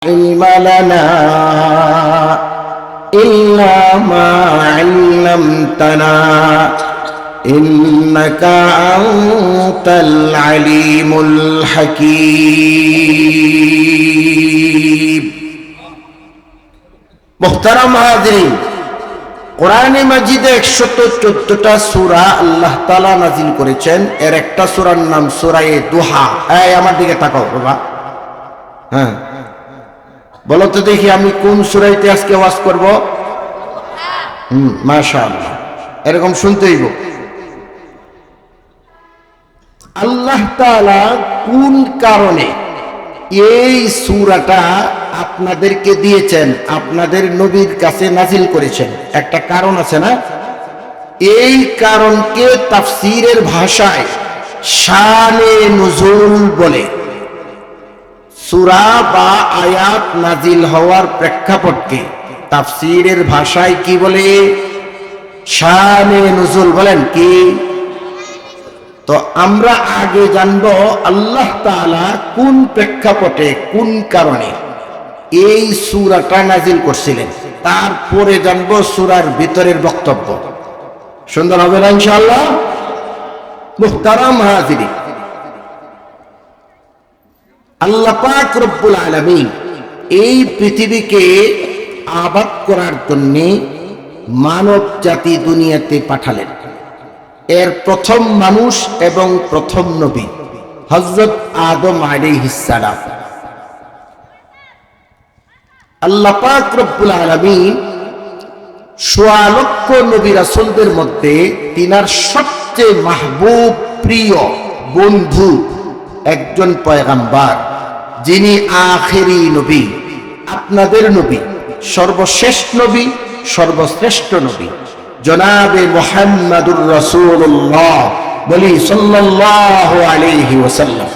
علم لنا إلا ما علمتنا إنك أنت العليم الحكيم محترم حاضرین কোরআনে মাজিদে 114টা সূরা আল্লাহ তাআলা নাযিল করেছেন। এর একটা সূরার নাম সূরা দুহা। এই আমার দিকে তাকাও বাবা, হ্যাঁ বলো তো দেখি আমি কোন সূরাতে আজকে ওয়াজ করব? মাশাআল্লাহ, এরকম শুনতেই হবে। আল্লাহ তাআলা কোন কারণে এই সূরাটা আপনাদেরকে দিয়েছেন, আপনাদের নবীর কাছে নাজিল করেছেন? একটা কারণ আছে না? এই কারণকে তাফসীরের ভাষায় শানে নুজুল বলে। সূরা বা আয়াত নাজিল হওয়ার প্রেক্ষাপটকে তাফসীরের ভাষায় কি বলে? শানে নুজুল বলেন কি? তো আমরা আগে জানবো আল্লাহ তাআলা কোন প্রেক্ষাপটে কোন কারণে এই সূরাটা নাজিল করছিলেন, তারপরে জানবো সূরার ভিতরের বক্তব্য। সুন্দর হবে না ইনশাআল্লাহ? মুহতারাম হাজিরিন, আল্লাহ পাক রব্বুল আলামিন এই পৃথিবীকে আবাদ করার জন্য মানব জাতি দুনিয়াতে পাঠালেন। এর প্রথম মানুষ এবং প্রথম নবী হযরত আদম আলাইহিস সালাম। আল্লাহ পাক রব্বুল আলামিন ১৬ লক্ষ নবী রাসূলদের মধ্যে তিনার সবচেয়ে মাহবুব প্রিয় বন্ধু একজন পয়গম্বর, যিনি আখেরি নবী, আপনাদের নবী, সর্বশেষ নবী, সর্বশ্রেষ্ঠ নবী জনাবে মুহাম্মাদুর রাসূলুল্লাহ বলি সাল্লাল্লাহু আলাইহি ওয়াসাল্লাম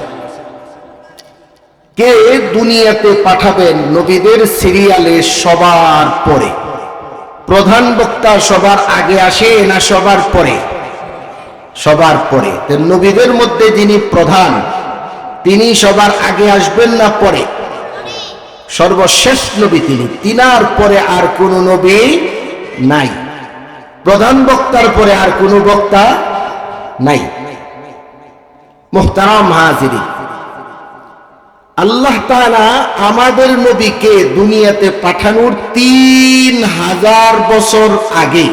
কে দুনিয়াতে পাঠাবেন নবীদের সিরিয়ালে সবার পরে। প্রধান বক্তা সবার আগে আসে না সবার পরে? সবার পরে। নবীদের মধ্যে যিনি প্রধান, তিনি সবার আগে আসবেন না পরে? সর্বশেষ নবী তিনি, তিনার পরে আর কোন নবী নাই। প্রধান বক্তার পরে আর কোন বক্তা নাই। মুহতারাম হাজিরিন, আল্লাহ তাআলা আমাদের নবীকে দুনিয়াতে পাঠানোর ৩০০০ বছর আগে,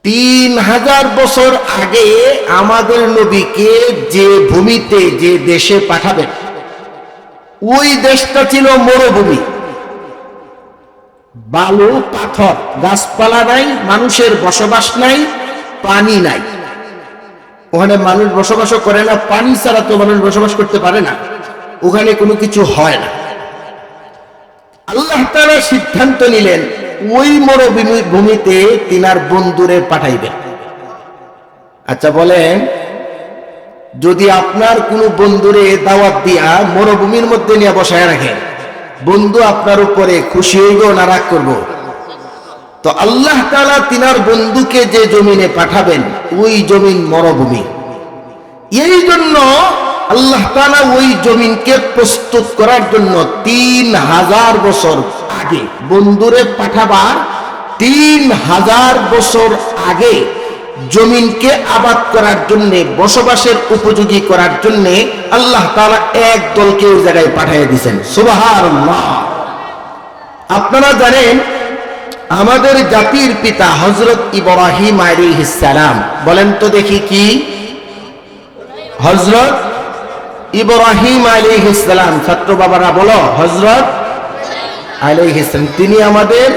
৩০০০ বছর আগে আমাদের নবীকে যে ভূমিতে, যে দেশে পাঠাবেন, ওই দেশটা ছিল মরুভূমি, বালু পাথর, গাছপালা নাই, মানুষের বসবাস নাই, পানি নাই। ওখানে মানুষ বসবাস করে না, পানি ছাড়া তো মানুষ বসবাস করতে পারে না, ওখানে কোনো কিছু হয় না। আল্লাহ তাআলা সিদ্ধান্ত নিলেন ওই মরুভূমিতে তিনার বন্ধুরে পাঠাইবেন। আচ্ছা বলেন, যদি আপনার কোনো বন্ধুরে দাওয়াত দিয়া মরুভূমির মধ্যে নিয়ে বসায় রাখেন, বন্ধু আপনার উপরে খুশি হইব না রাগ করব? তো আল্লাহ তাআলা তিনার বন্ধুকে যে জমিনে পাঠাবেন ওই জমিন মরুভূমি। এই জন্য আল্লাহ তাআলা ওই জমিনকে প্রস্তুত করার জন্য ৩০০০ বছর আগে, বন্ধুরে পাঠাবার ৩০০০ বছর আগে জমিনকে আবাদ করার জন্য, বসবাসের উপযোগী করার জন্য আল্লাহ তাআলা এক দলকে ওই জায়গায় পাঠিয়ে দিয়েছেন। সুবহানাল্লাহ। আপনারা জানেন আমাদের জাতির পিতা হযরত ইব্রাহিম আলাইহিস সালাম, বলেন তো দেখি কি? হযরত ইব্রাহিম আলাইহিস সালাম, ছাত্র বাবারা বলো, হযরত আলাইহিস সালাম, তিনি আমাদের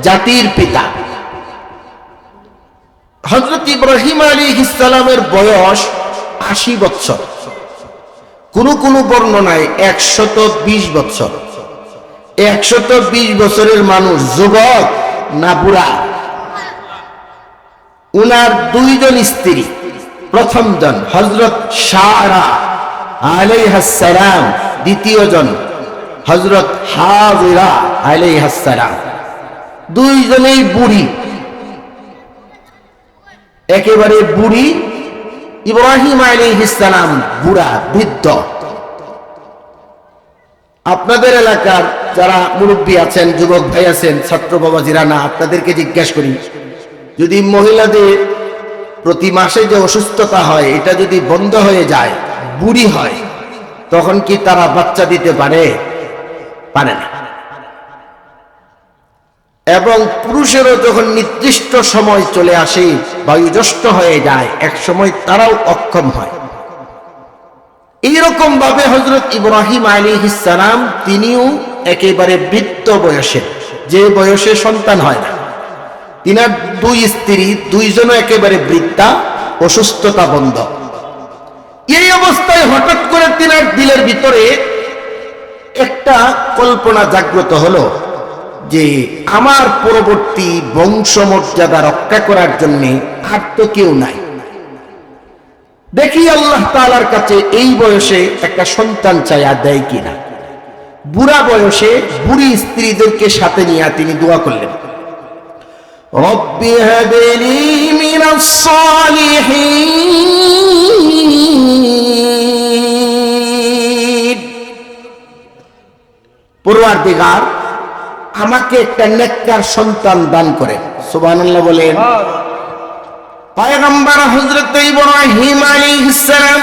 জাতির পিতা। হযরত ইব্রাহিম আলাইহিস সালামের বয়স ৮০ বছর, কোন বর্ণনায় ১২০ বছর। ১২০ বছরের মানুষ যুবক না বুড়া? উনার দুইজন স্ত্রী, প্রথম জন হযরত সারা আলাইহাস সালাম, দ্বিতীয় জন হযরত হাজেরা আলাইহাস সালাম। দুইজনেই বুড়ি, একেবারে বুড়ি। ইব্রাহিম আলাইহিস সালাম বুড়া, বৃদ্ধ। আপনাদের এলাকার যারা মুরব্বী আছেন, যুবক ভাই আছেন, ছাত্র বাবাজিরা না, আপনাদেরকে জিজ্ঞাসা করি, যদি মহিলাদের প্রতি মাসে যে অসুস্থতা হয় এটা যদি বন্ধ হয়ে যায়, বুড়ি হয়, তখন কি তারা বাচ্চা দিতে পারে? পারে না। এবং পুরুষেরও যখন নির্দিষ্ট সময় চলে আসে, বয়োজ্যেষ্ঠ হয়ে যায়, এক সময় তারাও অক্ষম হয়। এইরকম ভাবে হযরত ইব্রাহিম আলাইহিস সালাম তিনিও একেবারে বৃদ্ধ বয়সে, যে বয়সে সন্তান হয় না। তিনার দুই স্ত্রী, দুইজনও একেবারে বৃদ্ধা, অসুস্থতা বন্ধ। এই অবস্থায় হঠাৎ করে তিনার দিলের ভিতরে একটা কল্পনা জাগ্রত হলো যে আমার পরবর্তী বংশমর্যাদা রক্ষা করার জন্য আর তো কেউ নাই, দেখি আল্লাহ তাআলার কাছে এই বয়সে একটা সন্তান চাইয়া দেয় কিনা। বুড়া বয়সে বুড়ি স্ত্রীদেরকে সাথে নিয়ে তিনি দোয়া করলেন, রব্বি হাবলি মিনাস সালিহিন, পরওয়ারদিগার আমাকে একটা নেককার সন্তান দান করেন। সুবহানাল্লাহ বলেন। পয়গম্বর হযরত ইব্রাহিম আলাইহিস সালাম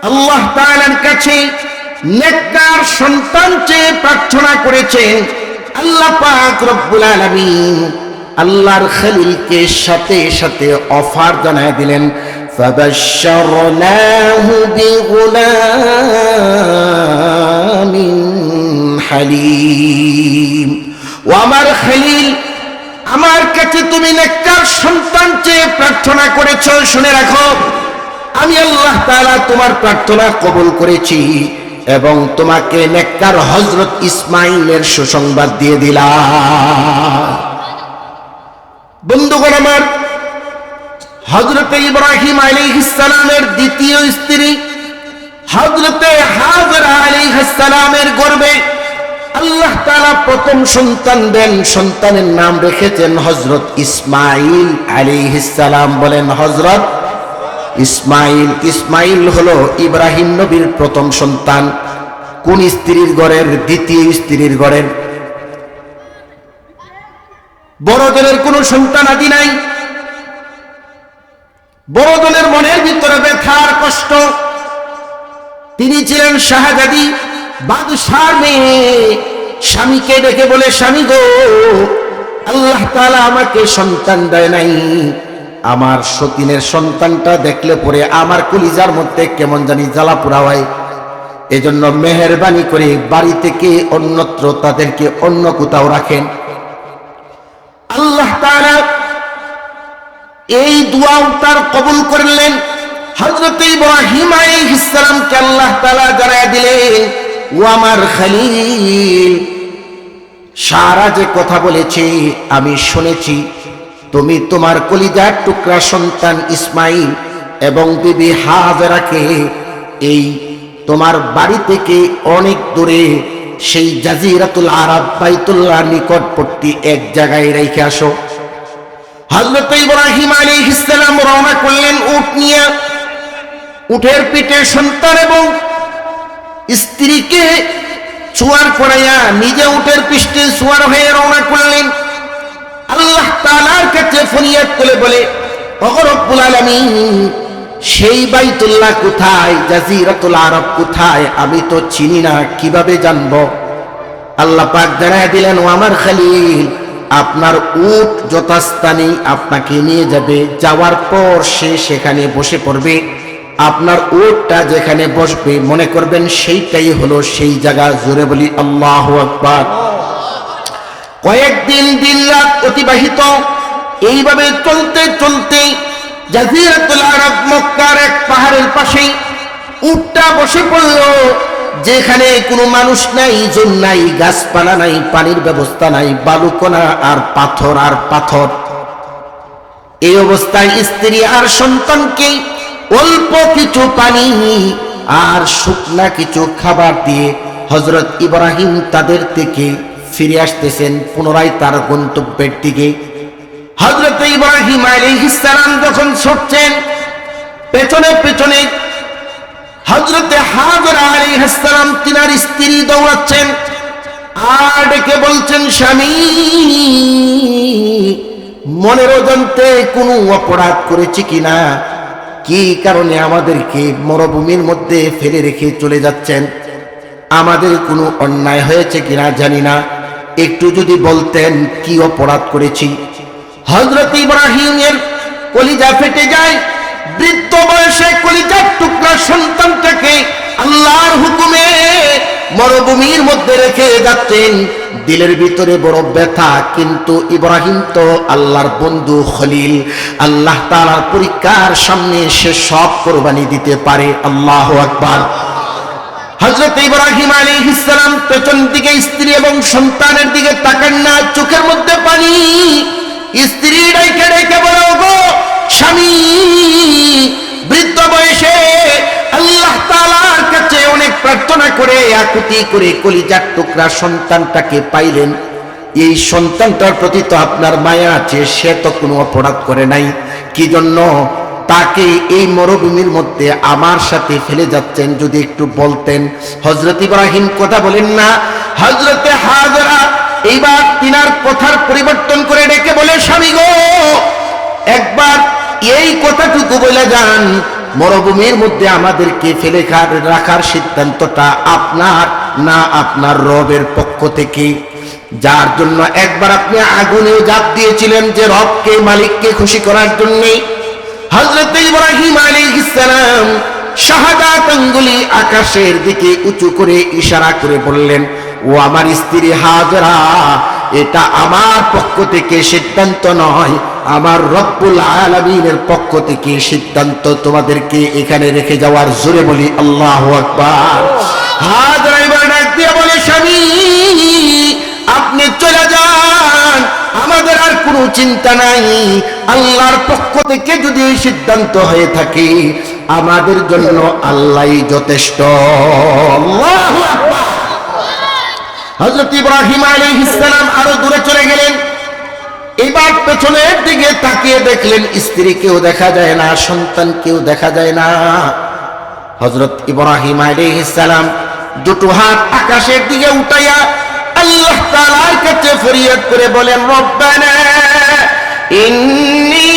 আল্লাহ তাআলার কাছে নেককার সন্তান চেয়ে প্রার্থনা করেছেন। আল্লাহ পাক রব্বুল আলামিন আল্লাহর খলিলকে সাথে সাথে অফার জানায় দিলেন, ফাবাশশারনাহু বিগুলামিন হালিম। ও আমার খলিল, আমার কাছে তুমি নেককার সন্তান চেয়ে প্রার্থনা করেছো, শুনে রাখো, আমি আল্লাহ তাআলা তোমার প্রার্থনা কবুল করেছি এবং তোমাকে নেককার হযরত ইসমাঈলের সুসংবাদ দিয়ে দিলাম। বন্ধুগণ আমার, হযরত ইব্রাহিম আলাইহিস সালামের দ্বিতীয় স্ত্রী হযরত হাজরা আলাইহিস সালামের গর্ভে আল্লাহ তাআলা প্রথম সন্তান দেন। সন্তানের নাম রেখেছেন হযরত ইসমাঈল আলাইহিস সালাম। বলেন হযরত ইসমাঈল। ইসমাঈল হলো ইব্রাহিম নবীর প্রথম সন্তান। কোন স্ত্রীর ঘরের? দ্বিতীয় স্ত্রীর ঘরের। বড়জনের কোন সন্তান আদি নাই। বড়জনের মনের ভিতরে ব্যথার কষ্ট। তিনি ছিলেন শাহজাদি, বাদশার মেয়ে। স্বামীকে ডেকে বলে, স্বামী গো, আল্লাহ তাআলা আমাকে সন্তান দেয় নাই। আমার সতীনের সন্তানটা দেখলে পরে আমার কলিজার মধ্যে কেমন জানি জ্বালা পোড়া হয়। এজন্য মেহেরবানি করে বাড়ি থেকে অন্যত্র তাদেরকে অন্য কোথাও রাখেন। আল্লাহ তাআলা এই দোয়াও তার কবুল করলেন। হযরত ইব্রাহিম আলাইহিস সালামকে আল্লাহ তাআলা জানায়া দিলেন, ও আমার খলিল, সারা যে কথা বলেছে আমি শুনেছি। তুমি তোমার কলিজার টুকরা সন্তান ইসমাঈল এবং বিবি হাজরাকে এই তোমার বাড়ি থেকে অনেক দূরে সেই জাজিরাতুল আরব বাইতুল্লাহ নিকটবর্তী এক জায়গায় রেখে আসো। হযরত ইব্রাহিম আলাইহিস সালাম রওনা করলেন উট নিয়ে। উটের পিঠে সন্তান এবং স্ত্রীকে সুয়ার করাইয়া নিজে উটের পৃষ্ঠে সুয়ার হয়ে রওনা করলেন। আল্লাহ তাআলার কাছে ফরিয়াদ করে বলে, ওগো রব্বুল আলামিন, সেই বাইতুল্লাহ কোথায়, জাজিরাতুল আরব কোথায়, আমি তো চিনি না, কিভাবে জানবো? আল্লাহ পাক জানায় দিলেন, ও আমার খলিল, আপনার উট যথাস্থানে আপনাকে নিয়ে যাবে। যাওয়ার পর সে সেখানে বসে পড়বে। আপনার উটটা যেখানে বসবে মনে করবেন সেইটাই হলো সেই জায়গা। জোরে বলি আল্লাহু আকবার। কয়েকদিন দিন রাত অতিবাহিত এইভাবে চলতে চলতে জাজিরাতুল আরব মক্কার এক পাহাড়ের পাশেই উটটা বসে পড়ল, যেখানে কোনো মানুষ নাই, জন নাই, গাছপালা নাই, পানির ব্যবস্থা নাই, বালুকণা আর পাথর। এই অবস্থায় স্ত্রী আর সন্তানকে অল্প কিছু পানি আর শুকনা কিছু খাবার দিয়ে হযরত ইব্রাহিম তাদের থেকে ফিরে আসতেছেন পুনরায় তার গন্তব্যের দিকে। হযরত ইব্রাহিম আলাইহিস সালাম যখন ছুটছেন, পেছনে পেছনে হযরতে হাজরা আলাইহিস সালাম তিনার স্ত্রী দৌড়াচ্ছেন আর ডেকে বলছেন, স্বামী, মনের অজান্তে কোনো অপরাধ করেছি কিনা, কি কারণে আমাদেরকে মরুভূমির মধ্যে ফেলে রেখে চলে যাচ্ছেন? আমাদের কোনো অন্যায় হয়েছে কিনা জানি না, একটু যদি বলতেন কি অপরাধ করেছি। হযরত ইব্রাহিমের কলিজা ফেটে যায়। বৃদ্ধ বয়সে কলিজার টুকরা সন্তানটাকে আল্লাহর হুকুমে মরুভূমির মধ্যে রেখে যাচ্ছেন, দিলের ভিতরে বড় ব্যথা। কিন্তু ইব্রাহিম তো আল্লাহর বন্ধু খলিল, আল্লাহ তাআলার পরীক্ষার সামনে সে সব কোরবানি দিতে পারে। আল্লাহু আকবার। হযরত ইব্রাহিম আলাইহিস সালাম পেছন দিকে স্ত্রী এবং সন্তানের দিকে তাকান না, চোখের মধ্যে পানি। স্ত্রী ডাইকে ডাইকে বলে, ওগো স্বামী, বৃদ্ধ বয়সে আল্লাহ তাআলার কাছে অনেক প্রার্থনা করে আকুতি করে কলিজার টুকরা সন্তানটাকে পাইলেন। এই সন্তানটার প্রতি তো আপনার মায়া আছে, সে তো কোনো অপরাধ করে নাই, কি জন্য তাকে এই মরুভূমির মধ্যে আমার সাথে ফেলে যাচ্ছেন? যদি একটু বলতেন। হযরত ইব্রাহিম কথা বলেন না। হযরতে হাজরা এইবার তিনার কথার পরিবর্তন করে ডেকে বলে, স্বামী গো, একবার এই কথাটুকু বলে যান, মরুভূমির মধ্যে আমাদেরকে ফেলে রাখার সিদ্ধান্তটা আপনার না আপনার রবের পক্ষ থেকে? যার জন্য একবার আপনি আগুনে ঝাঁপ দিয়েছিলেন, যে রবকে, মালিককে খুশি করার জন্য। হযরত ইব্রাহিম আলাইহিস সালাম শাহাদাত আঙ্গুলি আকাশের দিকে উঁচু করে ইশারা করে বললেন, ও আমার স্ত্রী হাজরা, এটা আমার পক্ষ থেকে সিদ্ধান্ত নয়, আমার রব্বুল আলামিনের পক্ষ থেকে সিদ্ধান্ত তোমাদেরকে এখানে রেখে যাওয়ার। জোরে বলি আল্লাহু আকবার। হাজরা এবার ডাক দিয়ে বলে, স্বামী, আপনি চলে যান, আমাদের আর কোনো চিন্তা নাই। আল্লাহর পক্ষ থেকে যদি এই সিদ্ধান্ত হয়ে থাকে, আমাদের জন্য আল্লাহই যথেষ্ট। আল্লাহু আকবার। হযরত ইব্রাহিম আলাইহিস সালাম আরো দূরে চলে গেলেন। এবার পেছনের দিকে তাকিয়ে দেখলেন, স্ত্রীকেও দেখা যায় না, সন্তানকেও দেখা যায় না। হযরত ইব্রাহিম আলাইহিস সালাম দুটো হাত আকাশের দিকে উঠাইয়া আল্লাহ তাআলার কাছে ফরিয়াদ করে বলেন, রব্বানা ইন্নী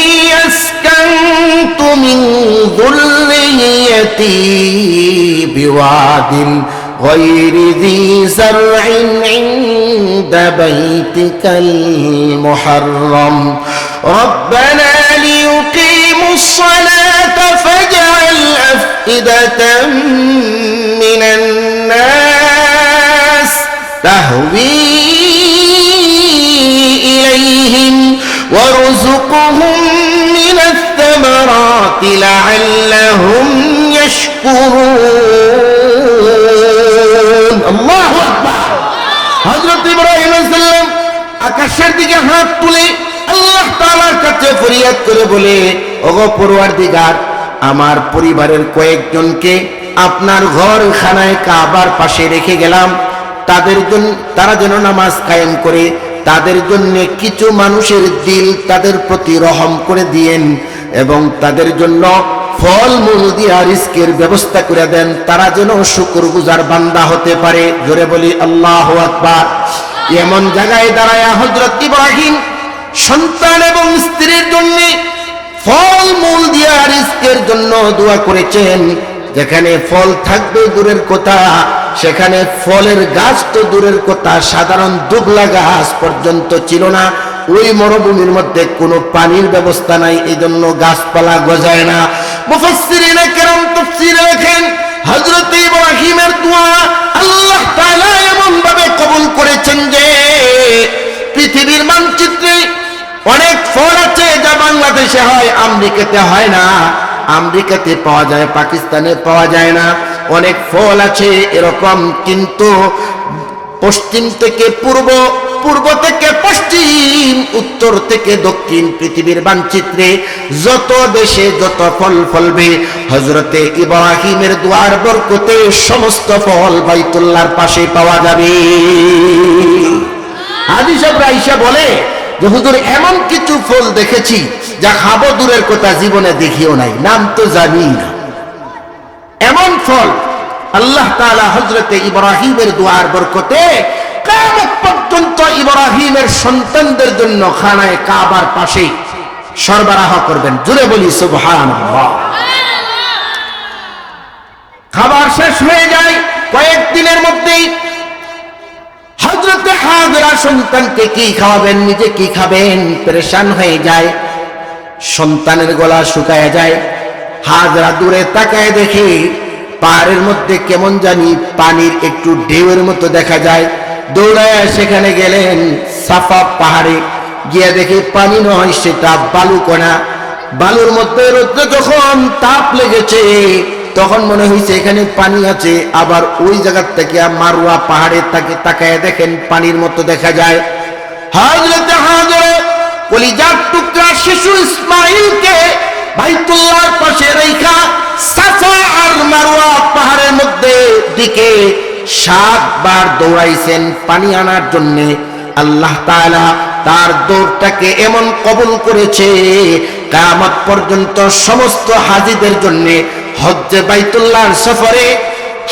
আসকানতু মিন যুররিয়্যাতি বিওয়াদিন গায়রি যী যার'ইন ইনদা বাইতিকাল মুহাররাম রব্বানা লিয়ুকিমুস সালাতা ফাজ'আল আফইদাতাম মিনান নাস تهوي إليهم وارزقهم من الثمرات لعلهم يشكرون الله أكبر হযরত ইব্রাহিম আলাইহিস সালাম আকাশের দিকে হাত তুলে আল্লাহ তাআলার কাছে ফরিয়াদ করে বলে, ওগো পরওয়ারদিগার, আমার পরিবারের কয়েকজনকে আপনার ঘরখানায় কাবার পাশে রেখে গেলাম, তারা যেন নামাজ কায়েম করে, তাদের জন্য কিছু মানুষের দিল তাদের প্রতি রহম করে দিয়েন এবং তাদের জন্য ফলমূল দিয়া রিজকের ব্যবস্থা করে দেন, তারা যেন শুকরগুজার বান্দা হতে পারে। জোরে বলি আল্লাহু আকবার। এমন জায়গায় দাঁড়ায়া হযরত ইব্রাহিম সন্তান এবং স্ত্রীর জন্য ফলমূল দিয়া রিজকের জন্য দোয়া করেছেন। যেখানে ফল থাকবে দূরের কথা, সেখানে ফলের গাছ তো দূরের কথা, সাধারণ দুবলা গাছ পর্যন্ত ছিল না। ওই মরুভূমির মধ্যে কোনো পানির ব্যবস্থা নাই, এই জন্য গাছপালা গজায় না। মুফাসসিরিনে কেরাম তাফসীরে লেখেন, হযরত ইব্রাহিমের দোয়া আল্লাহ তাআলা এমন ভাবে কবুল করেছেন যে পৃথিবীর মানচিত্রে অনেক ফল আছে যা বাংলাদেশে হয়, আমেরিকাতে হয় না, আমেরিকাতে পাওয়া যায়, পাকিস্তানে পাওয়া যায় না। অনেক ফল আছে এরকম, কিন্তু পশ্চিম থেকে পূর্ব, পূর্ব থেকে পশ্চিম, উত্তর থেকে দক্ষিণ, পৃথিবীর মানচিত্রে যত দেশে যত ফল ফলবে, হযরতে ইব্রাহিমের দোয়ার বরকতে সমস্ত ফল বাইতুল্লাহর পাশে পাওয়া যাবে। হাজী সাহেব আয়েশা বলে যে, হুজুর, এমন কিছু ফল দেখেছি যা খাবো দূরের কথা, জীবনে দেখিও নাই, নাম তো জানি না। এমন ফল আল্লাহ তাআলা হযরতে ইব্রাহিমের দোয়ার বরকতে কিয়ামত পর্যন্ত ইব্রাহিমের সন্তানদের জন্য খানায়ে কাবার পাশে সরবরাহ করবেন। জোরে বলি সুবহানাল্লাহ। খাবার শেষ হয়ে যায় কয়েকদিনের মধ্যেই। হযরতে হাজরা সন্তানকে কি খাওয়াবেন, নিজে কি খাবেন, পেরেশান হয়ে যায়। সন্তানের গলা শুকায় যায়। হাজরা দূরে তাকায় দেখে পাহাড়ের মধ্যে কেমন জানি পানির একটু ঢেউয়ের মতো দেখা যায়। দৌড়ায় সেখানে গেলেন সাফা পাহাড়ে, গিয়ে দেখে পানি নয়, সেটা বালুকণা। বালুর মধ্যে রোদ্র যখন তাপ লেগেছে তখন মনে হয়েছে এখানে পানি আছে। আবার ওই জায়গার থেকে মারওয়া পাহাড়ে তাকে তাকায় দেখেন পানির মতো দেখা যায়। হযরত হাজরা কলিজার টুকরা শিশু ইসমাঈলকে বাইতুল্লাহর পাশে রাইখা সাফা আর মারওয়া পাহাড়ের মধ্যে দিকে 7 বার দৌড়াইছেন পানি আনার জন্য। আল্লাহ তাআলা তার দৌড়টাকে এমন কবুল করেছে, কিয়ামত পর্যন্ত সমস্ত হাজীদের জন্য হজ্জে বাইতুল্লাহর সফরে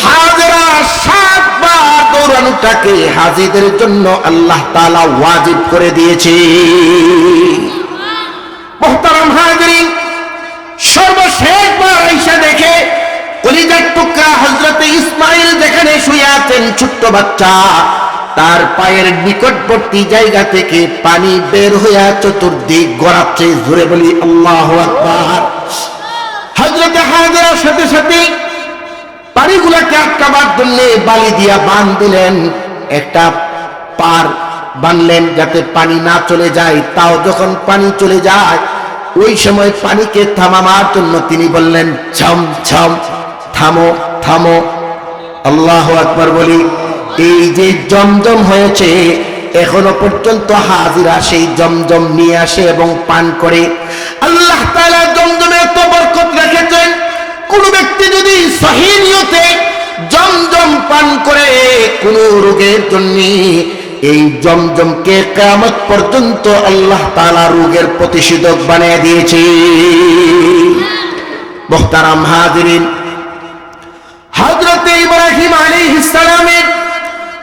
হাজরা 7 বার দৌড়ানোটাকে হাজীদের জন্য আল্লাহ তাআলা ওয়াজিব করে দিয়েছে। মুহতারাম হাজিরিন, সর্বশেষ বার আয়েশা দেখে কলিজার টুকরা হযরতে ইসমাঈল যেখানে শুয়ে আছেন ছোট্ট বাচ্চা, তার পায়ের নিকটবর্তী জায়গা থেকে পানি বের হইয়া চতুর্দিক গড়াচ্ছে। জোরে বলি আল্লাহু আকবার। হযরতে হাজরার সাথে সাথে পানিগুলাকে আটকাবার জন্য বালি দিয়া বাঁধ দিলেন, একটা পার বানলেন যাতে পানি না চলে যায়। তাও যখন পানি চলে যায় ওই সময় পানিকে থামাবার জন্য তিনি বললেন ঝম ঝম, থামো থামো। আল্লাহু আকবার বলি। এই যে জমজম হয়েছে এখনো পর্যন্ত হাজিরা সেই জমজম নিয়ে আসে এবং পান করে। আল্লাহ তাআলা জমজমে এত বরকত রেখেছেন, কোন ব্যক্তি যদি সহিহ নিয়তে জমজম পান করে কোন রোগের জন্য, এই জমজমকে কিয়ামত পর্যন্ত আল্লাহ তাআলা রোগের প্রতিষেধক বানিয়ে দিয়েছে। মুহতারাম হাজিরিন, হযরত ইব্রাহিম আলাইহিস সালামের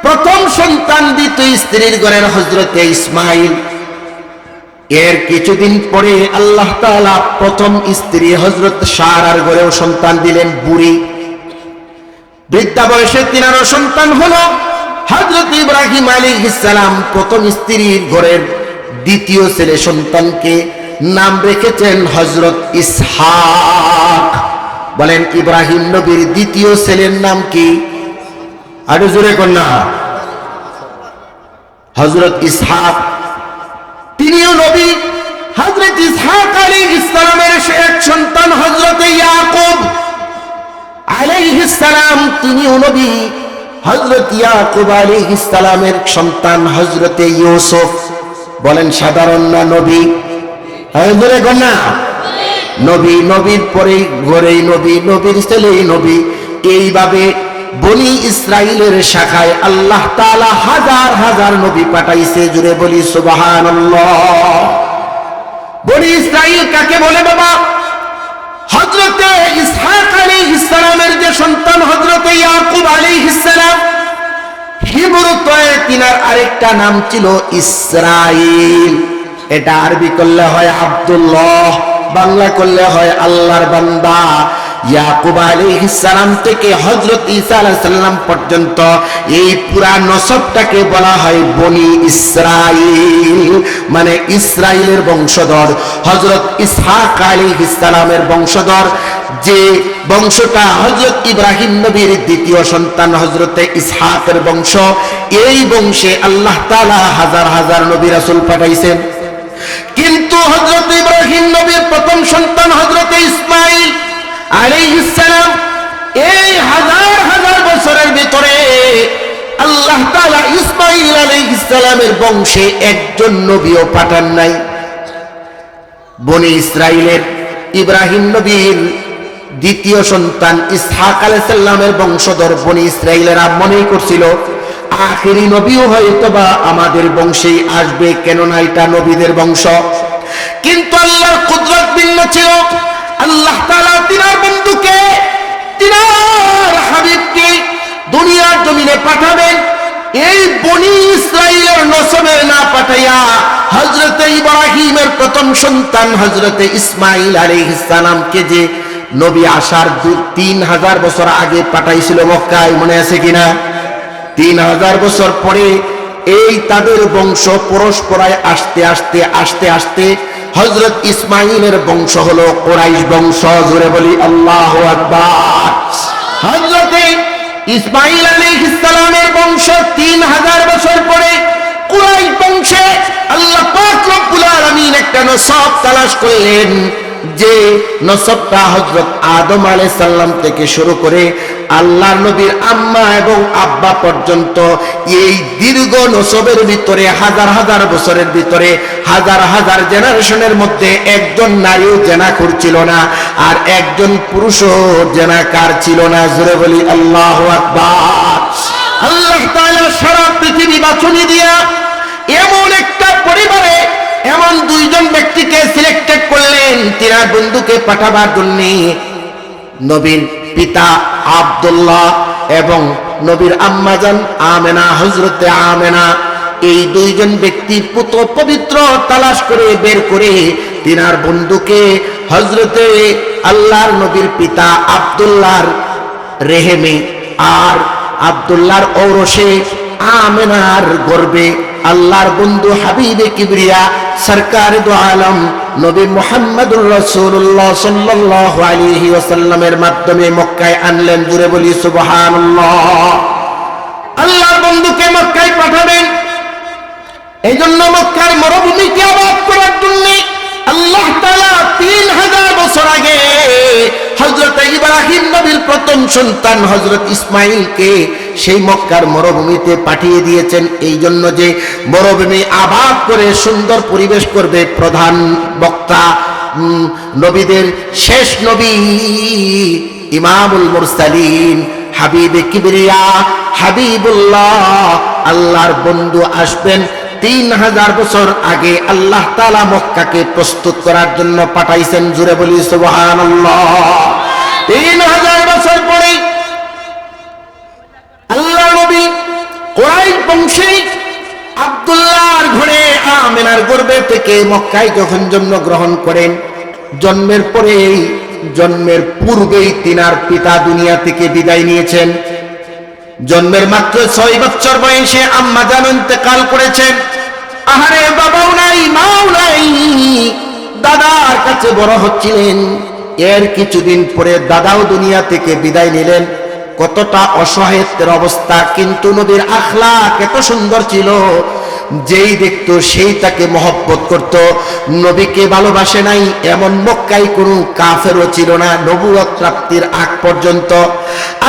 প্রথম সন্তান দ্বিতীয় স্ত্রীর ঘরের হযরত ইসমাঈল। এর কিছুদিন পরে আল্লাহ তাআলা প্রথম স্ত্রী হযরত সারার ঘরেও সন্তান দিলেন, বুড়ি বৃদ্ধা বয়সে তিনারও সন্তান হলো। হযরত ইব্রাহিম আলাইহিস সালাম প্রথম স্ত্রীর ঘরের দ্বিতীয় ছেলে সন্তানকে নাম রেখেছেন হযরত ইসহাক। বলেন ইব্রাহিম নবীর দ্বিতীয় ছেলের নাম কি? আরো জোরে কোন না? হযরত ইসহাক, তিনিও নবী। হযরত ইসহাক আলাইহিস সালামের এক সন্তান হযরত ইয়াকুব আলাইহিস সালাম, তিনিও নবী। হযরত ইয়াকুব আলাইহিস সালামের সন্তান হযরত ইউসুফ। বলেন সাধারণ না নবী? জোরে কোন না? নবী, নবীর পরে ঘরেই নবী, নবীর ছেলেই নবী। এইভাবে বনি ইসরাইলের শাখায় আল্লাহ তাআলা হাজার হাজার নবী পাঠাইছে। জুড়ে বলি সুবহানাল্লাহ। বনি ইসরাইল কাকে বলে বাবা? হযরতে ইসহাক আলাইহিস সালামের যে সন্তান হযরত ইয়াকুব আলাইহিস সালাম, হিব্রুতে তিনার আরেকটা নাম ছিল ইসরাইল। এটা আরবি করলে হয় আব্দুল্লাহ, বাংলা করলে হয় আল্লাহর বান্দা। ইয়াকুব আলাইহিস সালাম থেকে হযরত ঈসা আলাইহিস সালাম পর্যন্ত এই পুরা নসবটাকে বলা হয় বনি ইসরাইল, মানে ইসরাইলের বংশধর। হযরত ইসহাক আলাইহিস সালামের বংশধর, যে বংশটা হযরত ইব্রাহিম নবীর দ্বিতীয় সন্তান হযরত ইসহাকের বংশ, এই বংশে আল্লাহ তাআলা হাজার হাজার নবী রাসূল পাঠাইছেন। কিন্তু হযরত ইব্রাহিম নবীর প্রথম সন্তান হযরত ইসমাঈল আলাইহিস সালাম, এই হাজার হাজার বছরের ভিতরে আল্লাহ তাআলা ইসমাঈল আলাইহিস সালামের বংশে একজন নবীও পাঠান নাই। বনি ইসরাইলের ইব্রাহিম নবীর দ্বিতীয় সন্তান ইসহাক আলাইহিস সালামের বংশধর বনি ইসরাইলেরা মনে করছিল আখেরি নবীও হয়তোবা আমাদের বংশেই আসবে, কেননা এটা নবীদের বংশ। কিন্তু আল্লাহর কুদরত ভিন্ন ছিল। আল্লাহ তাআলা তিনার বন্ধুকে তিনার হাবিবকে দুনিয়ার জমিনে পাঠাবেন, এই বনি ইসরাইলের নসবে না পাঠাইয়া হযরতে ইব্রাহিমের প্রথম সন্তান হযরতে ইসমাঈল আলাইহিস সালামকে যে নবী আসার 3000 বছর আগে পাঠাইছিল মক্কায়, মনে আছে কিনা? 3000 বছর পরে এই তাদের বংশ পরস্পরায় আস্তে আস্তে হযরত ইসমাঈলের বংশ হলো কুরাইশ বংশ। জোরে বলি আল্লাহু আকবার। হযরতে ইসমাঈল আলাইহিস সালামের বংশ 3000 বছর পরে কুরাইশ বংশে আল্লাহ পাক রব্বুল আলামিন একটা নসব তালাশ করলেন, যে নসবটা হযরত আদম আলাইহিস সালাম থেকে শুরু করে আল্লাহর নবীর আম্মা এবং আব্বা পর্যন্ত এই দীর্ঘ নসবের ভিতরে হাজার হাজার বছরের ভিতরে হাজার হাজার জেনারেশনের মধ্যে একজন নারীও জেনাখোর ছিল না, আর একজন পুরুষও জেনাকার ছিল না। জোরে বলি আল্লাহু আকবার। আল্লাহ তাআলা সারা পৃথিবী বাছনি দিয়া এমন একটা পরিবারে এমন দুইজন ব্যক্তিকে সিলেক্টেড করলেন তিনার বন্ধুকে পাঠাবার জন্য। নবীর পিতা আব্দুল্লাহ এবং নবীর আম্মাজান আমেনা, হযরতে আমেনা, এই দুইজন ব্যক্তি পুত্র পবিত্র তালাশ করে বের করে তিনার বন্ধুকে হযরতে আল্লাহর নবীর পিতা আব্দুল্লাহর রেহেমে আর আব্দুল্লাহর ঔরসে আমেনার গর্বে আল্লাহর বন্ধু হাবিবে কিবরিয়া সরকার দু আলম নবী মুহাম্মদুর রাসূলুল্লাহ সাল্লাল্লাহু আলাইহি ওয়াসাল্লামের মাধ্যমে মক্কায় আনলেন। জুড়ে বলি সুবহানাল্লাহ। আল্লাহর বন্ধুকে মক্কায় পাঠাবেন, এই জন্য মক্কার মরুভূমিকে আবাদ করার জন্য আল্লাহ তাআলা 3000 বছর আগে হযরত ইব্রাহিম নবীর প্রথম সন্তান হযরত ইসমাঈলকে সেই মক্কার মরুভূমিতে পাঠিয়ে দিয়েছেন, এই জন্য যে মরুভূমি আবাদ করে সুন্দর পরিবেশ করবে। প্রধান বক্তা নবীদের শেষ নবী ইমামুল মুরসালিন হাবিবে কিবরিয়া হাবিবুল্লাহ আল্লাহর বন্ধু আসবেন 3000 বছর আগে আল্লাহ তাআলা মক্কাকে প্রস্তুত করার জন্য পাঠাইছেন। জুড়ে বলি সুবহানাল্লাহ। 3000 বছর পরে আল্লাহ নবী কুরাইশ বংশে আব্দুল্লাহর ঘরে আমেনার গর্ভে থেকে মক্কায় যখন জন্মগ্রহণ করেন, জন্মের পরেই জন্মের পূর্বেই তিনার পিতা দুনিয়া থেকে বিদায় নিয়েছেন। জন্মের মাত্র 6 বছর বয়সে আম্মা জান ইন্তেকাল করেছেন। আহারে, বাবাও নাই, মাও নাই, দাদার কাছে বড় হচ্ছিলেন। এর কিছুদিন পরে দাদাও দুনিয়া থেকে বিদায় নিলেন। কতটা অসহায়ের অবস্থা, কিন্তু নবীর আখলাক এত সুন্দর ছিল, যেই দেখতো সেই তাকে মহব্বত করত। নবীকে ভালোবাসে নাই এমন মক্কায় কোনো কাফেরও ছিল না নবুয়ত প্রাপ্তির আগ পর্যন্ত।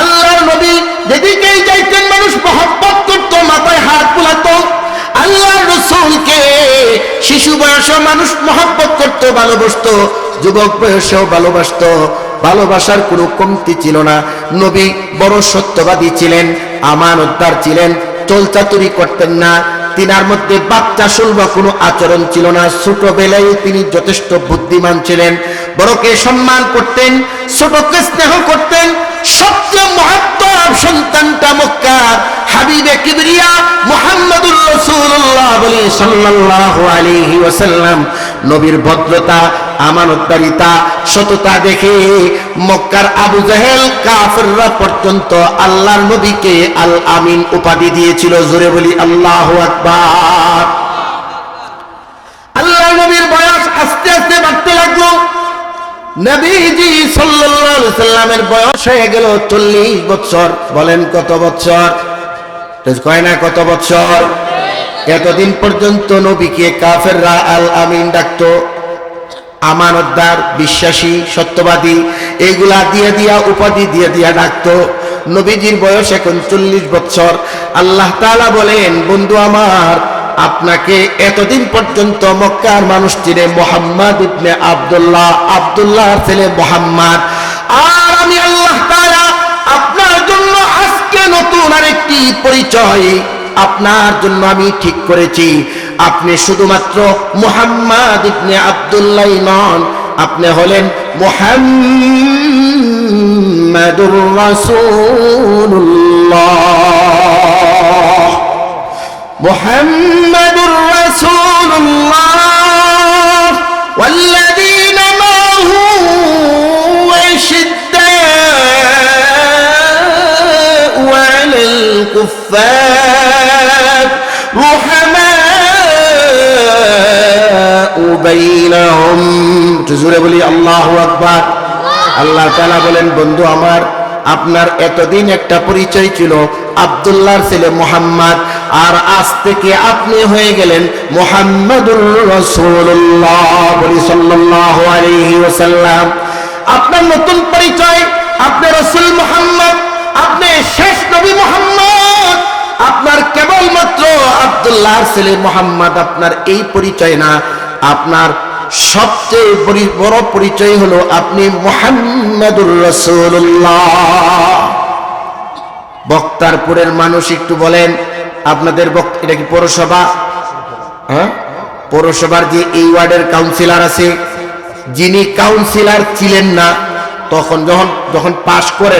আল্লাহর নবী যেদিকেই যাইতেন মানুষ মহব্বত করত, মাথায় হাত বুলাতো। আল্লাহর রাসূলকে শিশু বয়সে মানুষ মহব্বত করত, ভালোবাসতো, যুবক বয়সেও ভালোবাসতো। ভালোবাসার কোনো কমতি ছিল না। নবী বড় সত্যবাদী ছিলেন, আমানতদার ছিলেন, চলচাতুরি করতেন না। তিনার মধ্যে বাচ্চা সুলভ কোনো আচরণ ছিল না। ছোটবেলায় তিনি যথেষ্ট বুদ্ধিমান ছিলেন, বড়কে সম্মান করতেন, ছোটকে স্নেহ করতেন। সবচেয়ে মহত্তম সন্তানটা মক্কার হাবিবে কিবরিয়া মুহাম্মদুর রাসূলুল্লাহ বলে সাল্লাল্লাহু আলাইহি ওয়াসাল্লাম নবীর ভদ্রতা, আমানতদারিতা, সততা দেখে মক্কার আবু জাহেল কাফেররা পর্যন্ত আল্লাহর নবীকে আল আমিন উপাধি দিয়েছিল। জোরে বলি আল্লাহু আকবার। আল্লাহর নবীর বয়স আস্তে আস্তে বাড়তে লাগলো। নবীজি সাল্লাল্লাহু আলাইহি সাল্লামের বয়স হয়ে গেল 40 বছর। বলেন কত বছর? কয় না কত বছর? এতদিন পর্যন্ত নবীকে কাফেররা আল আমিন ডাকতো, আমানতদার, বিশ্বাসী, সত্যবাদী, এগুলা দিয়ে দিয়া উপাধি দিয়ে দিয়া ডাকতো। নবীজির বয়স এখন 40 বছর। আল্লাহ তাআলা বলেন, বন্ধু আমার, আপনাকে এতদিন পর্যন্ত মক্কার মানুষ চিনে মুহাম্মদ ইবনে আব্দুল্লাহ, আব্দুল্লাহর ছেলে মুহাম্মদ। আর আমি আল্লাহ তাআলা আপনার জন্য আজকে নতুন আরেকটি পরিচয় আপনার জন্য আমি ঠিক করেছি। আপনি শুধুমাত্র মুহাম্মদ ইবনে আব্দুল্লাহ নন, আপনি হলেন মুহাম্মাদুর রাসূলুল্লাহ। মুহাম্মাদুর রাসূলুল্লাহ ওয়াল্লাযীনা মা'হু আশিদ্দাউ আলাল কুফফার রুহামাউ বাইনাহুম। জোরে বলি আল্লাহু আকবার। আল্লাহ তাআলা বলেন, বন্ধু আমার, আপনার এতদিন একটা পরিচয় ছিল আব্দুল্লাহর ছেলে মুহাম্মদ, আর আজ থেকে আপনি হয়ে গেলেন মুহাম্মাদুর রাসূলুল্লাহ বলি সাল্লাল্লাহু আলাইহি ওয়াসাল্লাম। আপনার নতুন পরিচয়, আপনি রাসূল মুহাম্মদ, আপনি শেষ নবী মুহাম্মদ। আপনার কেবলমাত্র আব্দুল্লাহর ছেলে মুহাম্মদ আপনার এই পরিচয় না, আপনার সবচেয়ে বড় পরিচয় হলো আপনি মুহাম্মাদুর রাসূলুল্লাহ। বক্তারপুরের মানুষ একটু বলেন, আপনাদের এটা কি পৌরসভা? হ্যাঁ, পৌরসভার যে এই ওয়ার্ডের কাউন্সিলর আছে, যিনি কাউন্সিলর ছিলেন না তখন যখন পাশ করে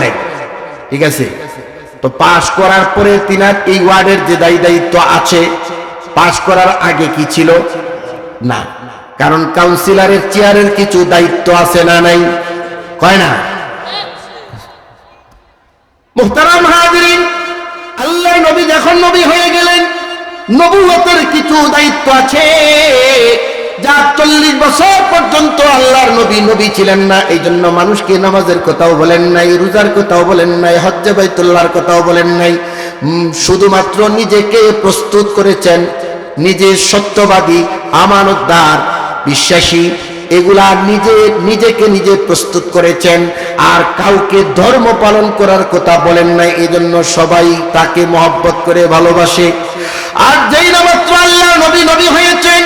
নাই, ঠিক আছে, তো পাশ করার পরে তিনার এই ওয়ার্ডের যে দায়িত্ব আছে, পাশ করার আগে কি ছিল না, কারণ কাউন্সিলরের চেয়ারের কিছু দায়িত্ব আছে না নাই, কয় না? মুহতারাম হাজিরিন, আল্লাহর নবী যখন নবী হয়ে গেলেন, নবুয়তের কিছু দায়িত্ব আছে যা 40 বছর পর্যন্ত আল্লাহর নবী ছিলেন না। এই জন্য মানুষকে নামাজের কথাও বলেন নাই, রোজার কথাও বলেন নাই, হজ্জে বাইতুল্লাহর কথাও বলেন নাই। শুধুমাত্র নিজেকে প্রস্তুত করেছেন, নিজে সত্যবাদী, আমানতদার, বিশ্বাসী, এগুলা নিজেকে নিজে প্রস্তুত করেছেন। আর কাউকে ধর্ম পালন করার কথা বলেন নাই, এই জন্য সবাই তাকে মহব্বত করে ভালোবাসে। আর যেই মাত্র আল্লাহ নবী হয়েছেন,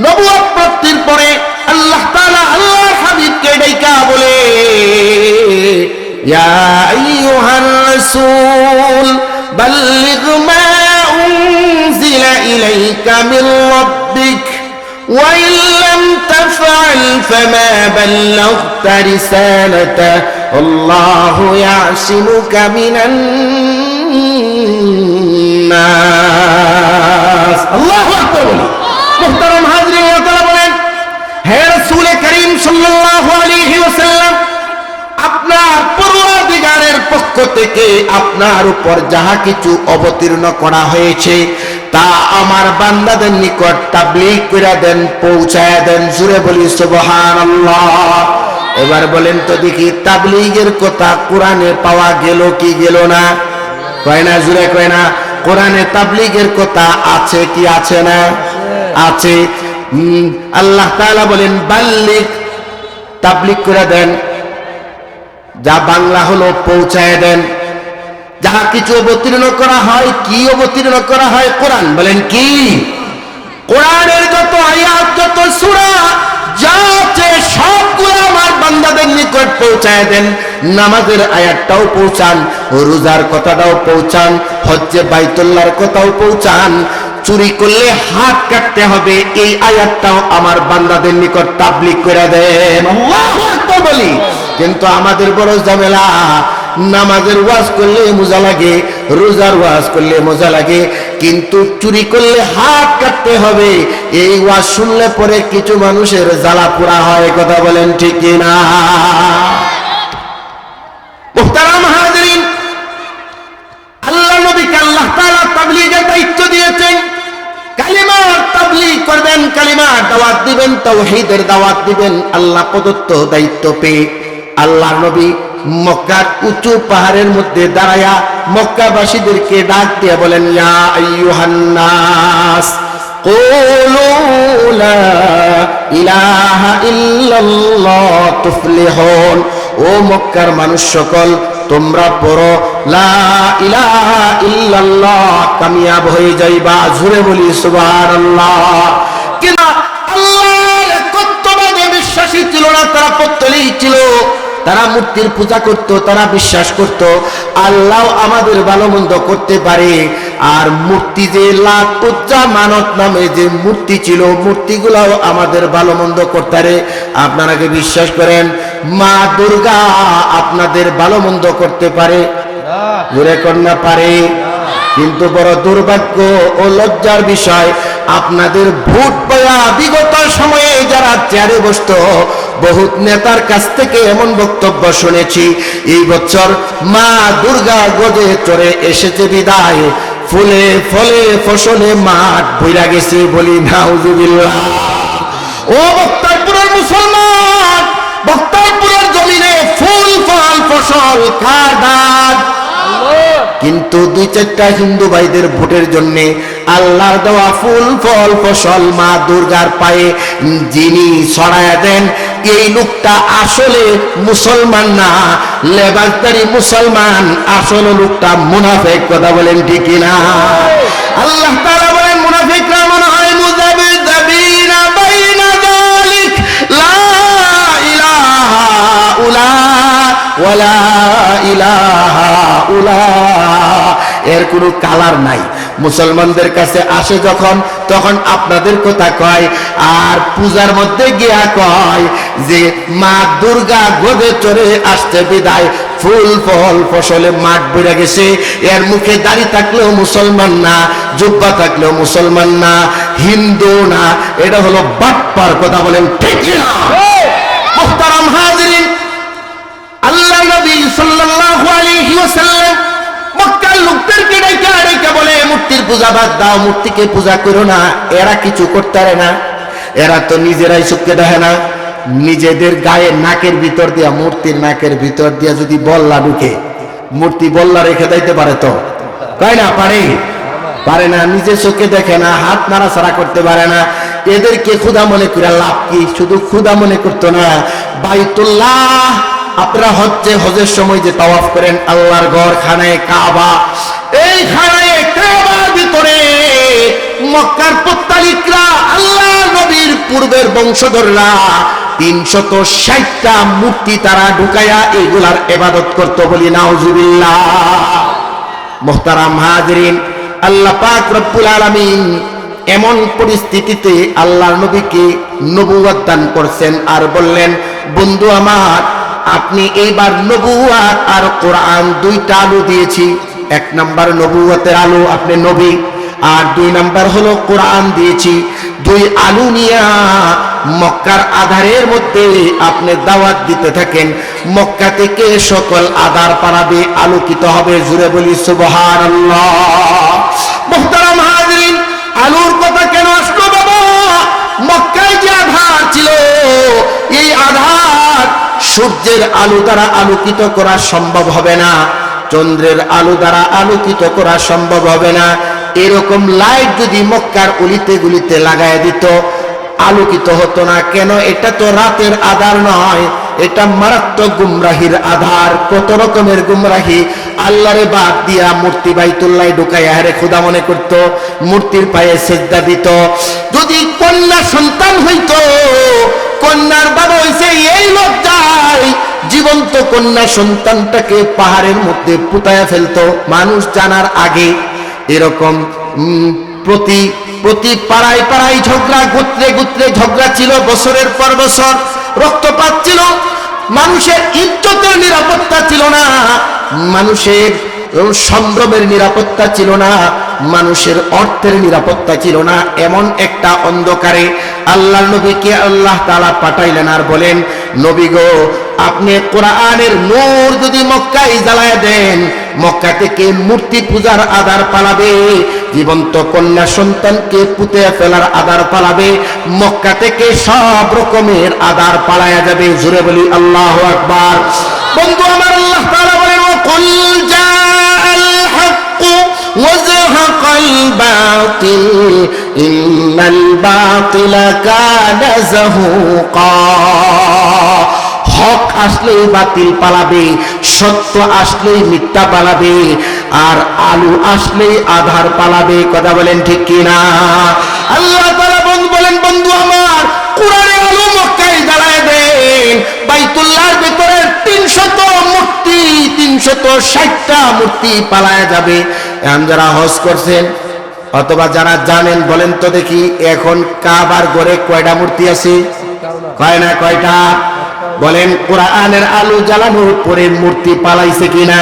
নবুয়ত প্রাপ্তির পরে আল্লাহ তাআলা আল্লাহর হাবিবকে ডাইকা বলে, ইয়া আইয়ুহার রাসূল বাল্লিগ মা উনজিলা ইলাইকা মির রাব্বিক ওয়া ইন লাম তাফআল ফামা বাল্লাগতা রিসালাতা আল্লাহু ইয়াসিমুকা মিনান নাস। আল্লাহু আকবার। মুহতারাম হাজিরিন, আল্লাহ তাআলা বলেন, হে রাসূল করিম সাল্লাল্লাহু আলাইহি ওয়াসাল্লাম, আপনার পরওয়ারদিগারের পক্ষ থেকে আপনার উপর যাহা কিছু অবতীর্ণ করা হয়েছে তা আমার বান্দাদের নিকট তাবলীগ করে দেন, পৌঁছায় দেন। জোরে বলি সুবহানাল্লাহ। এবার বলেন তো দেখি, তাবলীগের কথা কোরআনে পাওয়া গেল কি গেল না? কয় না, জোরে কয় না? কোরআনে তাবলীগের কথা আছে কি আছে না? আছে। আল্লাহ তাআলা বলেন, বাল্লিগ, তাবলীগ করে দেন, যা বাংলা হলো পৌঁছায় দেন। যাহা কিছু অবতীর্ণ করা হয়, কি অবতীর্ণ করা হয়? কোরআন। বলেন কি? কোরআনের যত আয়াত, যত সূরা যা আছে সবগুলো আমার বান্দাদের নিকট পৌঁছায় দেন। নামাজের আয়াতটাও পৌঁছান, রোজার কথাটাও পৌঁছান, হজ্জে বাইতুল্লাহর কথাও পৌঁছান, চুরি করলে হাত কাটতে হবে এই আয়াতটাও আমার বান্দাদের নিকট তাবলীগ করে দেন। আল্লাহু আকবার বলি। কিন্তু আমাদের বড় ঝামেলা, নামাজের ওয়াজ করলে মজা লাগে, রোজার ওয়াজ করলে মজা লাগে, কিন্তু চুরি করলে হাত কাটতে হবে এই ওয়াজ শুনলে পরে কিছু মানুষের জ্বালা পোড়া হয়। কথা বলেন ঠিক কিনা? মুহতারাম হাজিরিন, আল্লাহ নবীকে আল্লাহ তাআলা তাবলীগের দায়িত্ব দিয়েছেন। কালিমার তাবলীগ করবেন, কালিমার দাওয়াত দিবেন, তাওহীদের দাওয়াত দিবেন। আল্লাহ প্রদত্ত দায়িত্ব পেয়ে আল্লাহ নবী মক্কার উঁচু পাহাড়ের মধ্যে দাঁড়ায়া মক্কাবাসীদেরকে ডাক দিয়ে বলেন, ইয়া আইয়ুহান নাস কুলু লা ইলাহা ইল্লাল্লাহ তুফলিহুন। ও মক্কার মানুষ সকল, তোমরা পড়ো লা ইলাহা ইল্লাল্লাহ, কামিয়াব হয়ে যাইবা। জোরে বলি সুবহানাল্লাহ। কিনা আল্লাহর একত্ববাদে বিশ্বাসী ছিল না, তারা পত্তলি ছিল, তারা মূর্তির পূজা করত, তারা বিশ্বাস করত আল্লাহ আমাদের ভালো মন্দ করতে পারে, আর মূর্তি যে লাত উজ্জা মানত নামে যে মূর্তি ছিল, মূর্তিগুলাও আমাদের ভালো মন্দ করতারে। আপনারা কি বিশ্বাস করেন মা দুর্গা আপনাদের ভালো মন্দ করতে পারে? জোরে কন্যা পারে। কিন্তু বড় দুর্ভাগ্য ও লজ্জার বিষয়, আপনাদের ভোট পাওয়া বিগত সময়ে যারা চেয়ারে বসত, বহুত নেতার কাছ থেকে এমন বক্তব্য শুনেছি, এই বছর মা দুর্গা গজে চড়ে এসেছে বিদায়, ফুলে ফলে ফসলে মাঠ ভইরা গেছে। বলি নাউজুবিল্লাহ। ও বক্তারপুরের মুসলমান, বক্তারপুরের জমিনে ফুল ফল ফসল কার দান? কিন্তু দুই চারটা হিন্দু ভাইদের ভোটের জন্য আল্লাহর দেওয়া ফুল ফল ফসল মা দুর্গার পায়ে যিনি ছড়ায়া দেন, এই লোকটা আসলে মুসলমান না, লেবাসদারি মুসলমান, আসলে লোকটা মুনাফিক। কথা বলেন ঠিক কিনা? আল্লাহ তাআলা বলেন মুনাফিকরা মনে হয় মুযাবিযাবিনা বাইনা যালিক লা ইলাহা উলা ওয়ালা ইলাহা উলা। এর কোনো কালার নাই। মুসলমানদের কাছে আসে যখন, তখন আপনাদের কথা কয়, আর পূজার মধ্যে গিয়া কয় যে মা দুর্গা গদে চড়ে আসতে বিদায়, ফুল ফল ফসলে মাঠ ভরে গেছে। এর মুখে দাড়ি থাকলেও মুসলমান না, জুব্বা থাকলেও মুসলমান না, হিন্দু না, এটা হলো বাটপার। কথা বলেন ঠিক না? মুহতারাম হাজিরিন, আল্লাহ নবী সাল্লাল্লাহু আলাইহি ওয়াসাল্লাম মক্কার লোকদেরকে ডাইকা বলে মূর্তির পূজা বাদ দাও, মূর্তিকে পূজা করো না। এরা কিছু করতে পারে না, এরা তো নিজেরাই চোখে দেখে না। নিজেদের গায়ে নাকের ভিতর দিয়া, মূর্তির নাকের ভিতর দিয়া যদি বল্লা ঢুকে, মূর্তি বল্লা রেখে দিতে পারে? তো কয় না পারে? পারে না। নিজে চোখে দেখে না, হাত নাড়াচাড়া করতে পারে না। এদেরকে ক্ষুধা মনে করে লাভ কি? শুধু ক্ষুধা মনে করতো না, বাইতুল্লাহ, আপনারা হজের সময় যে তাওয়াফ করেন আল্লাহর ঘর খানায়ে কাবা, এই খানায়ে কাবার ভিতরে মক্কার পত্তালিকরা, আল্লাহ নবীর পূর্বের বংশধররা 360টা মূর্তি তারা ঢুকায়া এগুলার ইবাদত করত। বলি নাউজুবিল্লাহ। মুহতারাম হাজিরিন, আল্লাহ পাক রব্বুল আলামিন এমন পরিস্থিতিতে আল্লাহর নবীকে নবুয়ত দান করছেন, আর বললেন বন্ধু আমার, আপনি এইবার নবুয়ত আর কোরআন দুইটা আলো দিয়েছি। এক নাম্বার নবুয়তের আলো, আপনি নবী, আর 2 নাম্বার হলো কোরআন দিয়েছি। 2 আলো নিয়া মক্কার আধারের মধ্যে আপনি দাওয়াত দিতে থাকেন, মক্কা থেকে সকল আধার পাড়াবে, আলোকিত হবে। জুড়ে বলি সুবহানাল্লাহ। মুহতারাম হাজিরিন, আলোর কথা কেন আসলো বাবা? মক্কায় যে আধার ছিল, এই আধার সূর্যের আলো দ্বারা আলোকিত করা সম্ভব হবে না, চন্দ্রের আলো দ্বারা আলোকিত করা সম্ভব হবে না। এরকম লাইট যদি মক্কার অলিতে গুলিতে লাগায় দিত, আলোকিত হতো না। কেন? এটা তো রাতের আধার নয়, এটা মারাত্মক গুমরাহির আধার। কত রকমের গুমরাহি! আল্লাহরে বাদ দিয়া মূর্তি বাইতুল্লাহ ঢুকাইয়া হেরে খোদা মনে করত, মূর্তির পায়ে সেজদা দিত। যদি কন্যা সন্তান হইত, কন্যার বাবা হইছে এই লজ্জায় জীবন্ত কন্যা সন্তানটাকে পাহাড়ের মধ্যে পুঁতায়া ফেলতো মানুষ জানার আগে। এরকম প্রতি পাড়ায় পাড়ায় ঝগড়া, গোত্রে গোত্রে ঝগড়া ছিল, বছরের পর বছর রক্তপাত ছিল। মানুষের ইজ্জতের নিরাপত্তা ছিল না, মানুষের সম্ভ্রমের নিরাপত্তা ছিল না, মানুষের অর্থের নিরাপত্তা ছিল না। এমন একটা অন্ধকারে আল্লাহর নবীকে আল্লাহ তাআলা পাঠাইলেন, আর বলেন নবী গো, আপনি কোরআনের নূর যদি মক্কায় জ্বালায় দেন, মক্কা থেকে মূর্তি পূজার আধার পালাবে, জীবন্ত কন্যা সন্তানকে পুঁতে ফেলার আধার পালাবে, মক্কা থেকে সব রকমের আধার পালায়া যাবে। জোরে বলি আল্লাহু আকবার। বন্ধু আমার, আল্লাহ তাআলা বলেন কুল জাআল হক ওয়া যাহাকাল বাতিল ইন্নাল বাতিলা কানা যাহুকা। হক আসলেই বাতিল পালাবে, সত্য আসলেই মিথ্যা পালাবে, আর আলো আসলেই আধার পালাবে। কথা বলেন ঠিক কিনা? আল্লাহ তাআলা বলেন বন্ধু আমার, কোরআনের আলো মক্কায় জ্বালায় দেন, বাইতুল্লাহর ভিতরে 360টা মূর্তি পালায়া যাবে। এখন যারা হজ করছেন অথবা যারা জানেন বলেন তো দেখি, এখন কাবার ঘরে কয়টা মূর্তি আছে? কয় না কয়টা? বলেন কোরআনের আলো জ্বালানোর পরে মূর্তি পালাইছে কিনা?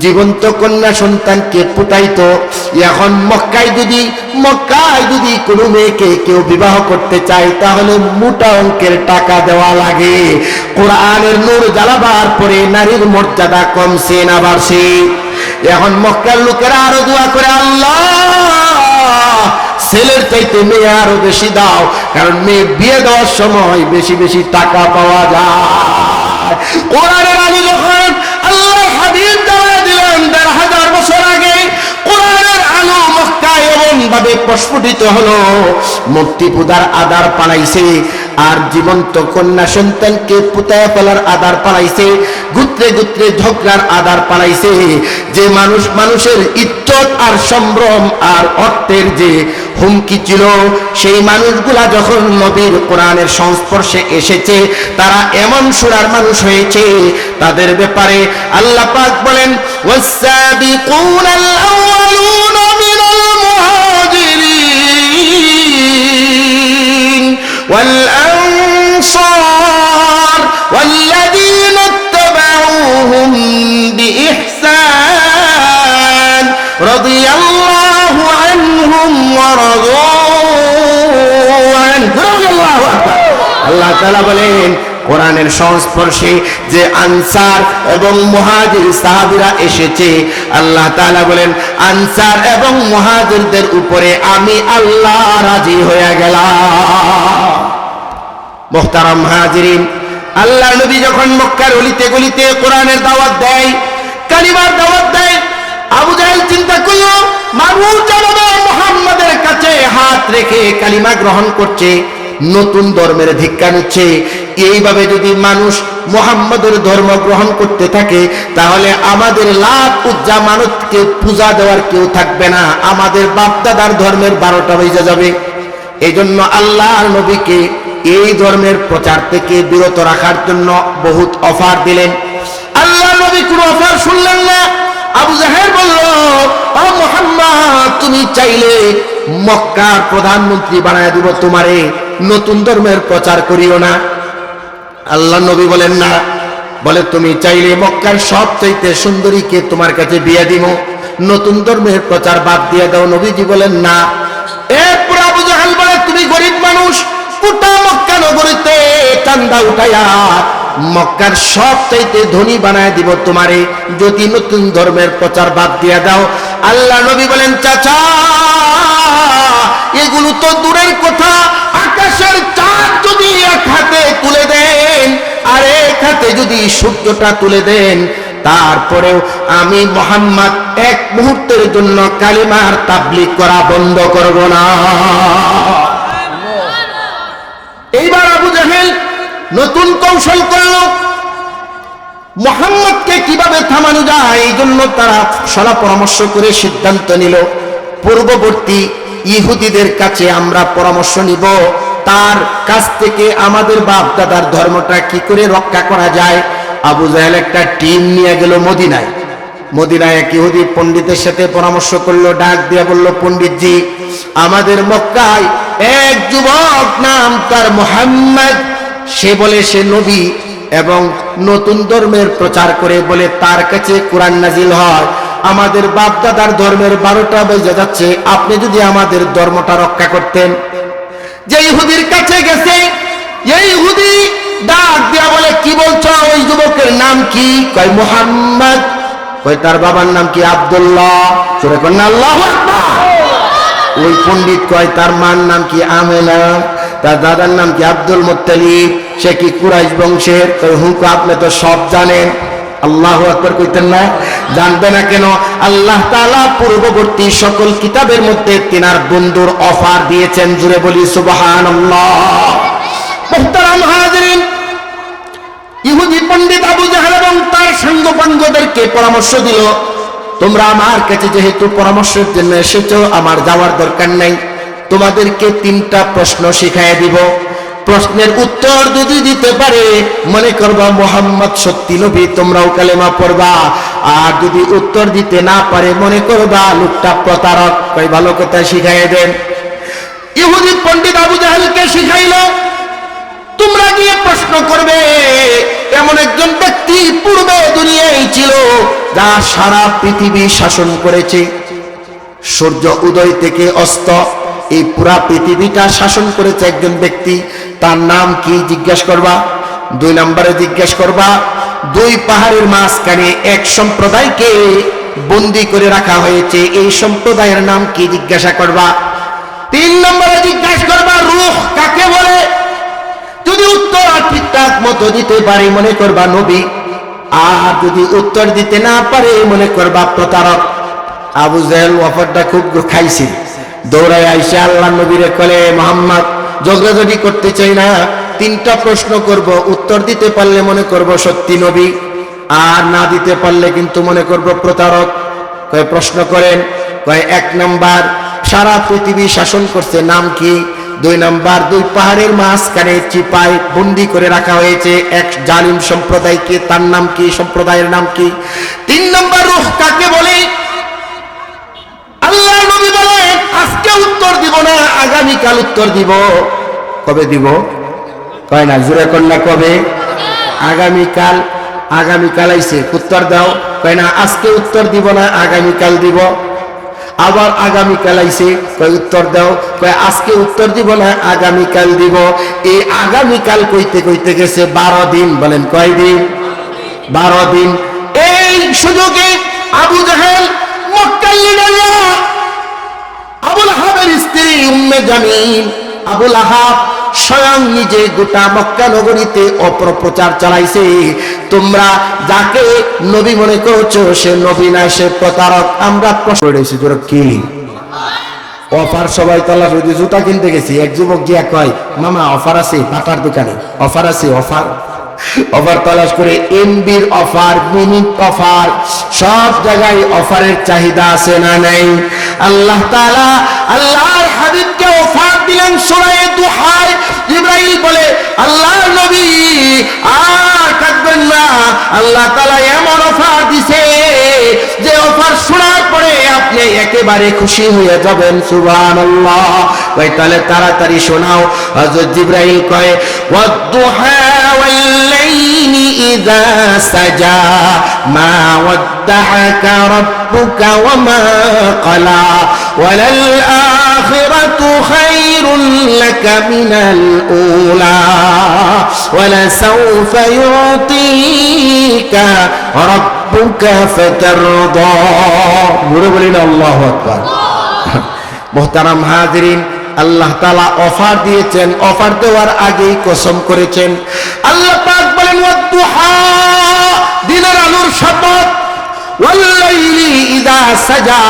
জীবন্ত কন্যা সন্তানকে ফুটাইতো। এখন মক্কায় যদি কোনো মেয়েকে কেউ বিবাহ করতে চায় তাহলে মোটা অঙ্কের টাকা দেওয়া লাগে। কোরআনের নূর জ্বালাবার পরে নারীর মর্যাদা কমছে না বাড়ছে? এখন মক্কার লোকেরা আরো দোয়া করে, আল্লাহ ছেলের চাইতে মেয়ে আরো বেশি দাও, কারণ মেয়ে বিয়ে দেওয়ার সময় বেশি বেশি টাকা পাওয়া যায়। কোরআনের আলো যখন আল্লাহ হাবিব দেওয়া দিলেন ১৫০০ বছর আগে, কোরআনের আলো মক্কায় এমন ভাবে প্রস্ফুটিত হলো, মূর্তি পূজার আদার পালাইছে, আর জীবন্ত কন্যা সন্তানকে পুতায় ফেলার আদার পালাইছে, গুত্রে গুত্রে ঝগড়ার আদার পালাইছে। যে মানুষের ইজ্জত আর সম্ভ্রম আর অর্থের যে হুমকি ছিল, সেই মানুষগুলা যখন নবীর কোরআনের সংস্পর্শে এসেছে, তারা এমন সুরার মানুষ হয়েছে, তাদের ব্যাপারে আল্লাহ পাক বলেন, ওয়াস-সাবিকুনাল আউয়ালুনা মিনাল মুহাজিরিন ওয়াল আনসার ওয়াল্লাযীনা ইত্তাবাউহুম বিইহসান রাদিয়াল্লাহু আনহুম ওয়া রাদু আনহু। আল্লাহ তাআলা বলেন, কোরআনের সংস্পর্শে যে আনসার এবং মুহাজির সাহাবীরা এসেছে, আল্লাহ তাআলা বলেন আনসার এবং মুহাজিরদের উপরে আমি আল্লাহ রাজি হয়ে গেলাম। মুহতারাম হাজিরিন, আল্লাহর নবী যখন মক্কার অলিতে গলিতে কোরআনের দাওয়াত দেয়, কালিমার দাওয়াত দেয়, আবু জাহেল চিন্তা করলো মানুষ যেভাবে মুহাম্মাদের কাছে হাত রেখে কালিমা গ্রহণ করছে, নতুন ধর্মের ধিক্কার নিচ্ছে, এইভাবে যদি মানুষ মুহাম্মাদের ধর্ম গ্রহণ করতে থাকে তাহলে আমাদের লাভ উজ্জা মানতকে পূজা দেওয়ার কেউ থাকবে না, আমাদের বাপদাদার ধর্মের 12টা বেজে যাবে। এই জন্য আল্লাহর নবীকে এই ধর্মের প্রচার থেকে বিরত রাখার জন্য বহুত অফার দিলেন। আল্লাহর নবী কোনো অফার শুনলেন না। আবু জাহেল বলল, ও মুহাম্মদ, তুমি চাইলে মক্কার প্রধানমন্ত্রী বানায় দিব তোমারে, নতুন ধর্মের প্রচার করিও না। আল্লাহ নবী বলেন না, বলে তুমি চাইলে মক্কার সবচাইতে সুন্দরীকে তোমার কাছে বিয়ে দিব, নতুন ধর্মের প্রচার বাদ দিয়ে দাও। নবীজি বলেন না। এরপর আবু জাহেল বলে, তুমি গরিব মানুষ, গোটা মক্কা নগরীতে চান্দা উঠাইয়া মক্কার সবচাইতে ধনী বানায় দিব তোমারে, যদি নতুন ধর্মের প্রচার বাদ দিয়ে দাও। আল্লাহ নবী বলেন, চাচা এগুলো তো দূরের কথা, আকাশের চাঁদ যদি এক হাতে তুলে দেন আর এক হাতে যদি সূর্যটা তুলে দেন, তারপরেও আমি মুহাম্মদ এক মুহূর্তের জন্য কালিমার তাবলীগ করা বন্ধ করব না। এইবার আবু জাহেল নতুন কৌশল করল, মুহাম্মদকে কিভাবে থামানো যায়, এই জন্য তারা সলা পরামর্শ করে সিদ্ধান্ত নিল, পূর্ববর্তী ইহুদিদের কাছে আমরা পরামর্শ নিব, তার কাছ থেকে আমাদের বাপ দাদার ধর্মটা কি করে রক্ষা করা যায়। আবু জাহেল একটা টিম নিয়ে গেল মদিনায়। এক ইহুদি পণ্ডিতের সাথে পরামর্শ করলো, ডাক দিয়া বলল, পণ্ডিতজি, আমাদের মক্কায় এক যুবক, নাম তার মুহাম্মদ, সে বলে সে নবী এবং নতুন ধর্মের প্রচার করে, বলে তার কাছে কোরআন নাজিল হয়, আমাদের বাপ দাদার ধর্মের 12টা বেজে যাচ্ছে, আপনি যদি আমাদের ধর্মটা রক্ষা করতেন। যে ইহুদির কাছে গেছে, এই ইহুদি ডাক দিয়া বলে, কি বলছো? ওই যুবকের নাম কি? কয় মুহাম্মদ। কয় তার বাবার নাম কি? আব্দুল্লাহ। জোরে কন্যা আল্লাহু আকবার। ওই পণ্ডিত কয় তার মার নাম কি? আমেনা। তার দাদার নাম কি? Abdul Muttalib. সে কি কুরাইশ বংশের? কয় হুঁকো, আপনি তো সব জানেন। আল্লাহু আকবার কইতেন না? জানবে না কেন? আল্লাহ তাআলা পূর্ববর্তী সকল কিতাবের মধ্যে তিনার বন্ধুর অফার দিয়েছেন। জুড়ে বলি সুবহানাল্লাহ। মুহতারাম হাজিরিন, ইহুদি পণ্ডিত আবু জাহেল এবং তার সঙ্গপাঙ্গদেরকে পরামর্শ দিল, তোমরা আমার কাছে যেহেতু পরামর্শের জন্য এসেছো, আমার যাওয়ার দরকার নাই, তোমাদেরকে 3টা প্রশ্ন শিখাইয়া দিব। প্রশ্নের উত্তর যদি দিতে পারে মনে করবা মুহাম্মদ সত্যি নবী, তোমরাও কালেমা পড়বা। আর যদি উত্তর দিতে না পারে মনে করবা লোকটা প্রতারক। কই ভালো কথা শিখাইয়ে দেন। ইহুদি পণ্ডিত আবু জাহেলকে শিখাইলো, তোমরা গিয়ে প্রশ্ন করবে এমন একজন ব্যক্তি পূর্বে দুনিয়ায় ছিল যা সারা পৃথিবী শাসন করেছে। সূর্য উদয় থেকে অস্ত এই পুরা পৃথিবীটা শাসন করেছে একজন ব্যক্তি, তার নাম কি জিজ্ঞাসা করবা। 2 নম্বরে জিজ্ঞাসা করবা দুই পাহাড়ের মাঝখানে এক সম্প্রদায়কে বন্দী করে রাখা হয়েছে, এই সম্প্রদায়ের নাম কি জিজ্ঞাসা করবা। 3 নম্বরে জিজ্ঞাসা করবা রূহ কাকে বলে। যদি উত্তর ঠিকঠাক মতো দিতে পারে মনে করবা নবী, আর যদি উত্তর দিতে না পারে মনে করবা প্রতারক। আবু জাহেল অফারটা খুব খাইছে, দৌড়ায় আইসা আল্লাহ নবীরে কলে, মুহাম্মদ ঝগড়াঝগড়ি করতে চাই না, 3টা প্রশ্ন করব, উত্তর দিতে পারলে মনে করব সত্যি নবী, আর না দিতে পারলে কিন্তু মনে করব প্রতারক। কয় প্রশ্ন করেন। কয় 1 নম্বর সারা পৃথিবী শাসন করছে, নাম কি। 2 নম্বর 2 পাহাড়ের মাঝখানে চিপায় বন্দি করে রাখা হয়েছে এক জালিম সম্প্রদায়কে, তার নাম কি, সম্প্রদায়ের নাম কি। 3 নম্বর রূহ কাকে বলে। আল্লাহ নবী বলেন আজকে উত্তর দিব না, আগামীকাল উত্তর দিব। কবে দিব কয় না, জোরে কন্যা কবে, আগামীকাল। আগামীকাল আইছে, উত্তর দাও। কয় না আজকে উত্তর দিব না, আগামীকাল দিব। আবার আগামীকাল আইছে, কয় উত্তর দাও। কয় আজকে উত্তর দিব না, আগামীকাল দিব। এই আগামীকাল কইতে কইতে গেছে 12 দিন। বলেন কয় দিন, 12 দিন। এই সুযোগে আবু জাহেল মক্কার লিডার আবুল আহাবের স্ত্রী উম্মে জামিল, আবুল আহাব স্বয়ং নিজে গোটা মক্কা নগরীতে অপপ্রচার চালাইছে, তোমরা যাকে নবী মনে করছো সে নবী না, সে প্রতারক। আমরা প্রশ্ন করেছি কি অফার, সবাই তলাশ হইতে জুতা কিনতে গেছি, এক যুবক গিয়া কয় মামা অফার আছে পাটার দোকানে, অফার আছে। অফার অফার তলাশ করে এমবির অফার, মিনিট অফার, সব জায়গায় অফারের চাহিদা আছে না নাই। আল্লাহ তাআলা আল্লাহর হাবিবকে অফার দিলেন সূরা দুহায়। জিবরাইল বলে আল্লাহর নবী আর থাকবেন না, আল্লাহ তাআলা এমন অফার দিছে যে অফার শোনার পরে আপনি একেবারে খুশি হয়ে যাবেন। সুবহানাল্লাহ। কয় তাহলে তাড়াতাড়ি শোনাও। হযরত জিবরাইল কয় ওয়াদ-দুহা ওয়াল-লাইলি ইযা সাজা মা ওয়াদ্দাআকা রাব্বুকা ওয়া মা ক্বালা ওয়ালাল আখিরাতু খায়রুন লাকা মিনাল উলা ওয়ালাসাউফা ইউতিকা রাব্বুকা ফাতারদা। বলে বলেন আল্লাহু আকবার। মুহতারাম হাজিরিন, আল্লাহ তাআলা অফার দিয়েছেন, অফার দেওয়ার আগেই কসম করেছেন। আল্লাহ পাক বলেন ওয়াদ-দুহা, দিনের আলোর শপথ, ওয়াল-লাইলি ইযা সাজা,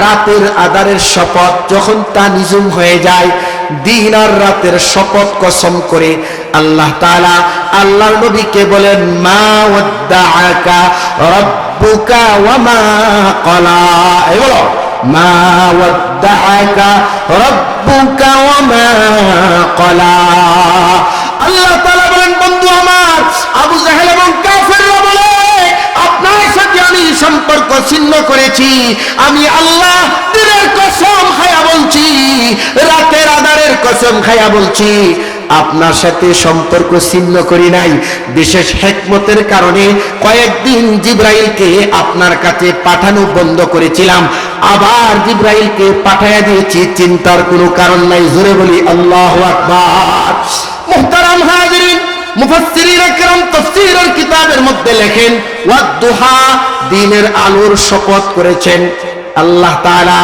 রাতের আঁধারের শপথ, যখন তা নিঝুম হয়ে যায়। দিন আর রাতের শপথ কসম করে আল্লাহ তাআলা আল্লাহর নবীকে বলেন মা ওয়াদ্দাআকা রাব্বুকা ওয়া মা ক্বালা। এই বলো মা ওয়াদ্দাআকা রাব্বুকা ওয়া মা ক্বালা। আল্লাহ তাআলা বলেন বন্ধু আমার, আবু জাহেল এবং কাফেররা বলে আপনার সাথে আমি সম্পর্ক ছিন্ন করেছি, আমি আল্লাহ দিনের কসম খায়া বলছি, রাতের আঁধারের কসম খায়া বলছি, আপনার সাথে সম্পর্ক ছিন্ন করি নাই। বিশেষ হিকমতের কারণে কয়েকদিন জিবরাইলকে আপনার কাছে পাঠানো বন্ধ করেছিলাম, আবার জিবরাইলকে পাঠায়া দিয়েছি, চিন্তার কোনো কারণ নাই। জোরে বলি আল্লাহু আকবার। মুহতারাম হাজিরিন, মুফাসসিরিন একরাম তাফসীরের কিতাবের মধ্যে লেখেন ওয়াদ-দুহা, দিনের আলোর শপথ করেছেন আল্লাহ তাআলা,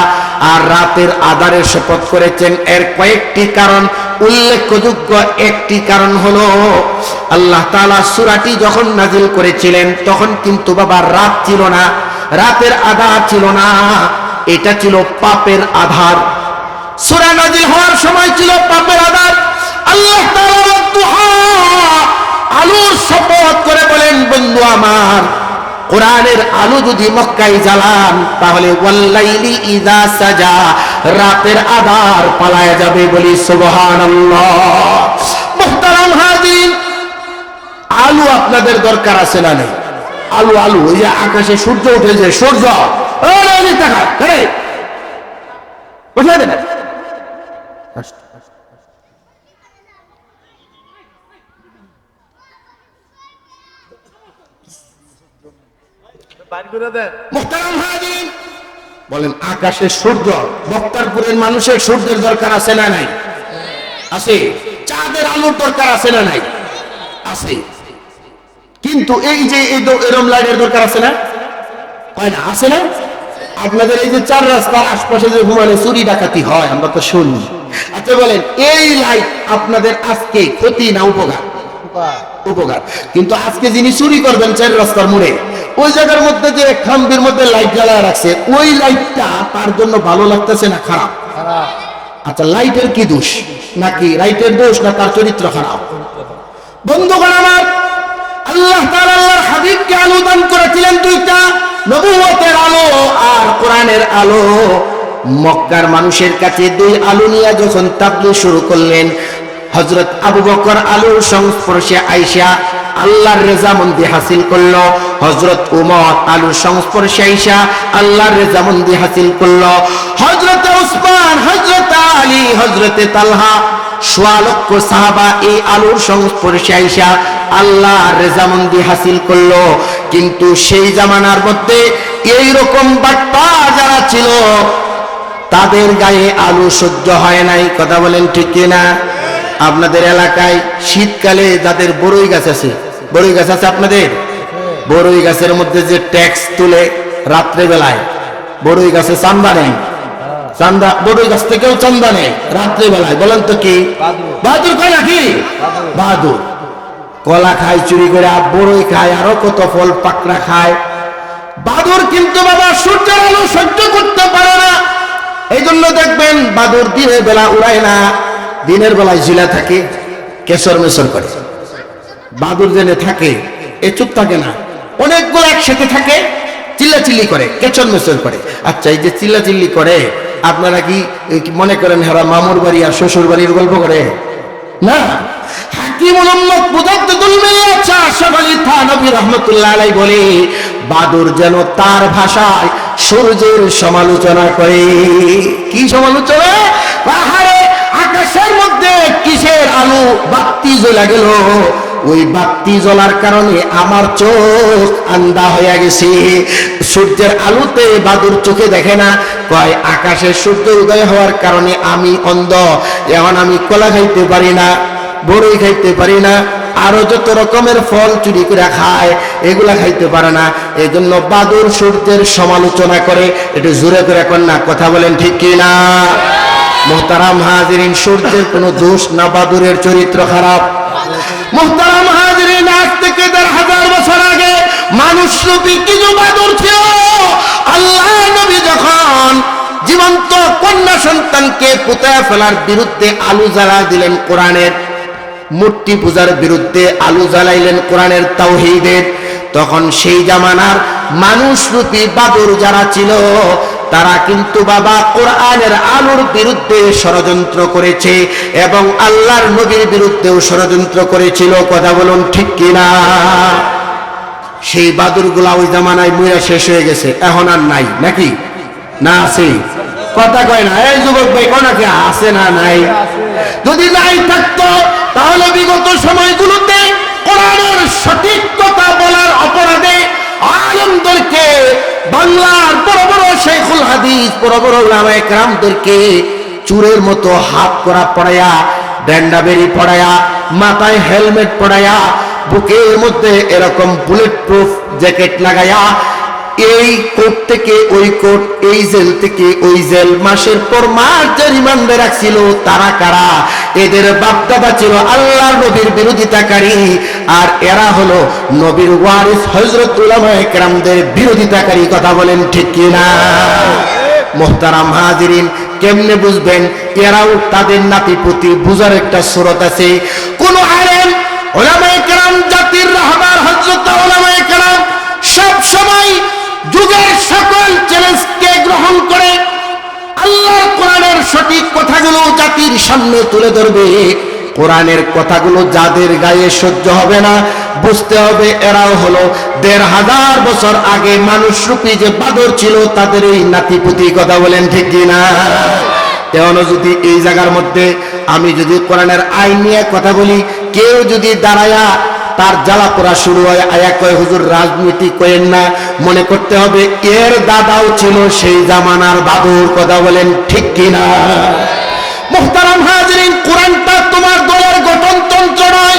আর রাতের আঁধারের শপথ করেছেন। এর কয়েকটি কারণ উল্লেখযোগ্য। একটি কারণ হলো আল্লাহ তাআলা সূরাটি যখন নাজিল করেছিলেন তখন কিন্তু বাবা রাত ছিল না, রাতের আঁধার ছিল না, এটা ছিল পাপের আঁধার। সূরা নাজিল হওয়ার সময় ছিল পাপের আঁধার। আল্লাহ তাআলা ওয়াদ-দুহা, আলোর শপথ করে বলেন বন্ধু আমার, কোরআনের আলো যদি মক্কায় জ্বালান তাহলে ওয়াল-লাইলি ইযা সাজা, রাতের আঁধার পালায়া যাবে। বলি সুবহানাল্লাহ। মুহতারাম হাজিরিন, আলু আপনাদের দরকার আছে না নেই? আলু আলু ওই যে আকাশে সূর্য উঠে যায়, সূর্য কোথায় দেন? মুহতারাম হাজিরিন, বলেন আকাশের সূর্য, বক্তারপুরের মানুষের সূর্যের দরকার আছে না নাই? আছে। চাঁদের আলোর দরকার আছে না নাই? আছে। কিন্তু এই যে এরম লাইটের দরকার আছে না? হয় না? আছে না? আপনাদের এই যে চার রাস্তার আশপাশে যে ঘুমালে চুরি ডাকাতি হয় আমরা তো শুনি। আচ্ছা বলেন, এই লাইট আপনাদের আজকে ক্ষতি না উপকার? উপকার। কিন্তু আজকে যিনি চুরি করবেন চার রাস্তার মোড়ে, ওই জায়গার মধ্যে যে খাম্বির মধ্যে লাইট জ্বালায় রাখছে, ওই লাইটটা তার জন্য ভালো লাগতেছে না খারাপ? আচ্ছা, লাইটের কি দোষ? নাকি লাইটের দোষ, না তার চরিত্র খারাপ? বন্ধুগণ আমার, আল্লাহ তাআলা আল্লাহর হাবিবকে আলো দান করেছিলেন দুইটা, নবুয়তের আলো আর কোরআনের আলো। মক্কার মানুষের কাছে দুই আলো নিয়ে যখন তাবলীগ শুরু করলেন, হযরত আবু বকর আলোর সংস্পর্শে আয়েশা আল্লাহর রেজামন্দি হাসিল করলো, হযরত উমর আলোর সংস্পর্শে আয়েশা আল্লাহর রেজামন্দি হাসিল করলো, হযরত উসমান, হযরত আলী, হযরত তালহা, সোয়া লক্ষ সাহাবা এই আলোর সংস্পর্শে আয়েশা আল্লাহর রেজামন্দি হাসিল করলো। কিন্তু সেই জামানার মধ্যে এই রকম বাটপা যারা ছিল, তাদের গায়ে আলো সহ্য হয় নাই। কথা বলেন ঠিক কিনা? আপনাদের এলাকায় শীতকালে যাদের বড়ই গাছ আছে, বড়ই গাছ আছে আপনাদের? বড়ই গাছের মধ্যে যে ট্যাক্স তুলে রাত্রে বেলায়, বড়ই গাছে চান্দা নেই, চান্দা বড়ই গাছ থেকেও চান্দা নেই রাত্রে বেলায়। বলেন তো কি? বাহাদুর কয় নাকি? বাহাদুর কলা খায় চুরি করে, বড়ই খায়, আরো কত ফল পাকড়া খায়। বাদুর কিন্তু বাবা সূর্যের আলো সহ্য করতে পারে না। এই জন্য দেখবেন বাদুর দিনের বেলা উড়ায় না, দিনের বেলায় ঝিলা থাকে, কেশর মেশর করে। বাদুর জেনে থাকে, এ চুপ থাকে না, অনেকগুলো একসাথে থাকে, চিল্লাচিল্লি করে, কেশর মেশর করে। আচ্ছা, এই যে চিল্লাচিল্লি করে, আপনারা কি মনে করেন হেরা মামুর বাড়ি আর শ্বশুর বাড়ির গল্প করে? না। হাকিম মুহাম্মদ মুজাদ্দিদুল মিল্লাত শাহ আশরাফ আলী থানভী রাহমাতুল্লাহ আলাইহি বলে, বাদুর যেন তার ভাষায় সূর্যের সমালোচনা করে। কি সমালোচনা? পাহাড়ে আকাশের মধ্যে কিসের আলো, বাতি জ্বলে গেল, ওই বাতি জ্বলার কারণে আমার চোখ আন্ধা হয়ে গেছে। সূর্যের আলোতে বাদুর চোখে দেখে না, কয় আকাশে সূর্য উদয় হওয়ার কারণে আমি অন্ধ, এখন আমি কলা খাইতে পারি না, বড়ই খাইতে পারি না, আরো যত রকমের ফল চুরি করে খায়, এগুলা খাইতে পারে না। এই জন্য বাদুর সূর্যের সমালোচনা করে। একটু জোরে করে কন্যা কথা বলেন ঠিক কিনা? মুহতারাম হাজিরিন, সূর্যের কোনো দোষ না, বাদুরের চরিত্র খারাপ। মুহতারাম হাজিরিন, আজ থেকে ১৫০০ বছর আগে মানুষ রূপী কিছু বাদুর ছিল। আল্লাহ নবী যখন জীবন্ত কন্যা সন্তানকে পুঁতে ফেলার বিরুদ্ধে আলো জ্বালা দিলেন, কোরআনের মূর্তি পূজার বিরুদ্ধে আলো জ্বালাইলেন কোরআনের তাওহীদের, তখন সেই জামানার মানুষ রূপী বাদুর যারা ছিল, তারা কিন্তু বাবা কোরআনের আলোর বিরুদ্ধে ষড়যন্ত্র করেছে এবং আল্লাহর নবীর বিরুদ্ধেও ষড়যন্ত্র করেছিল। কথা বলুন ঠিক কিনা? সেই বাদুরগুলা ওই জামানায় মইরা শেষ হয়ে গেছে, এখন আর নাই নাকি? না আছে? কথা কয় না। এই যুবক ভাই, কোন নাকি আছে না নাই? যদি নাই থাকতো তাহলে বিগত সময়গুলোতে কোরআনের সঠিক কথা বলার অপরাধে আলেমদেরকে, বাংলার বড় বড় শাইখুল হাদিস, বড় বড় উলামায়ে কেরামদেরকে চুরের মতো হাত করা পড়ায়া, ড্যান্ডাবেরি পড়ায়া, মাথায় হেলমেট পড়ায়া, বুকের মধ্যে এরকম বুলেট প্রুফ জ্যাকেট লাগায়া, এই কোর্ট থেকে ওই কোর্ট, এই জেল থেকে ওই জেল, মাসের পর মাস যে রিমান্ডে রাখছিল, তারা কারা? এদের বাপদাদা ছিল আল্লাহর নবীর বিরোধিতাকারী, আর এরা হলো নবীর ওয়ারিস হযরত উলামায়ে কেরামদের বিরোধিতাকারী। কথা বলেন ঠিক কিনা? মুহতারাম হাজিরিন, কেমনে বুঝবেন? এরাও তাদের নাতিপুতি, বুঝার একটা সুরত আছে। কোন আলেম, উলামায়ে কেরাম, জাতির রাহবার হযরত উলামায়ে কেরাম সব সময় যুগের সকল চ্যালেঞ্জকে গ্রহণ করে আল্লাহর কোরআনের সঠিক কথাগুলো জাতির সামনে তুলে ধরবে। কোরআনের কথাগুলো যাদের গায়ে সহ্য হবে না, বুঝতে হবে এরাও হলো ১৫০০ বছর আগে মানুষরূপী যে বাদর ছিল তাদের এই নাতিপুতি। কথা বলেন ঠিক কিনা? তেমন যদি এই জায়গার মধ্যে আমি যদি কোরআনের আইন নিয়ে কথা বলি, কেউ যদি দাঁড়ায়া তার জ্বালা পোড়া শুরু হয়, আয়া কয় হুজুর রাজনীতি করেন না, মনে করতে হবে এর দাদাও ছিল সেই জামানার বাদুর। কথা বলেন ঠিক কিনা? মুহতারাম হাজিরিন, কোরআনটা তোমার দলের গঠনতন্ত্র নয়,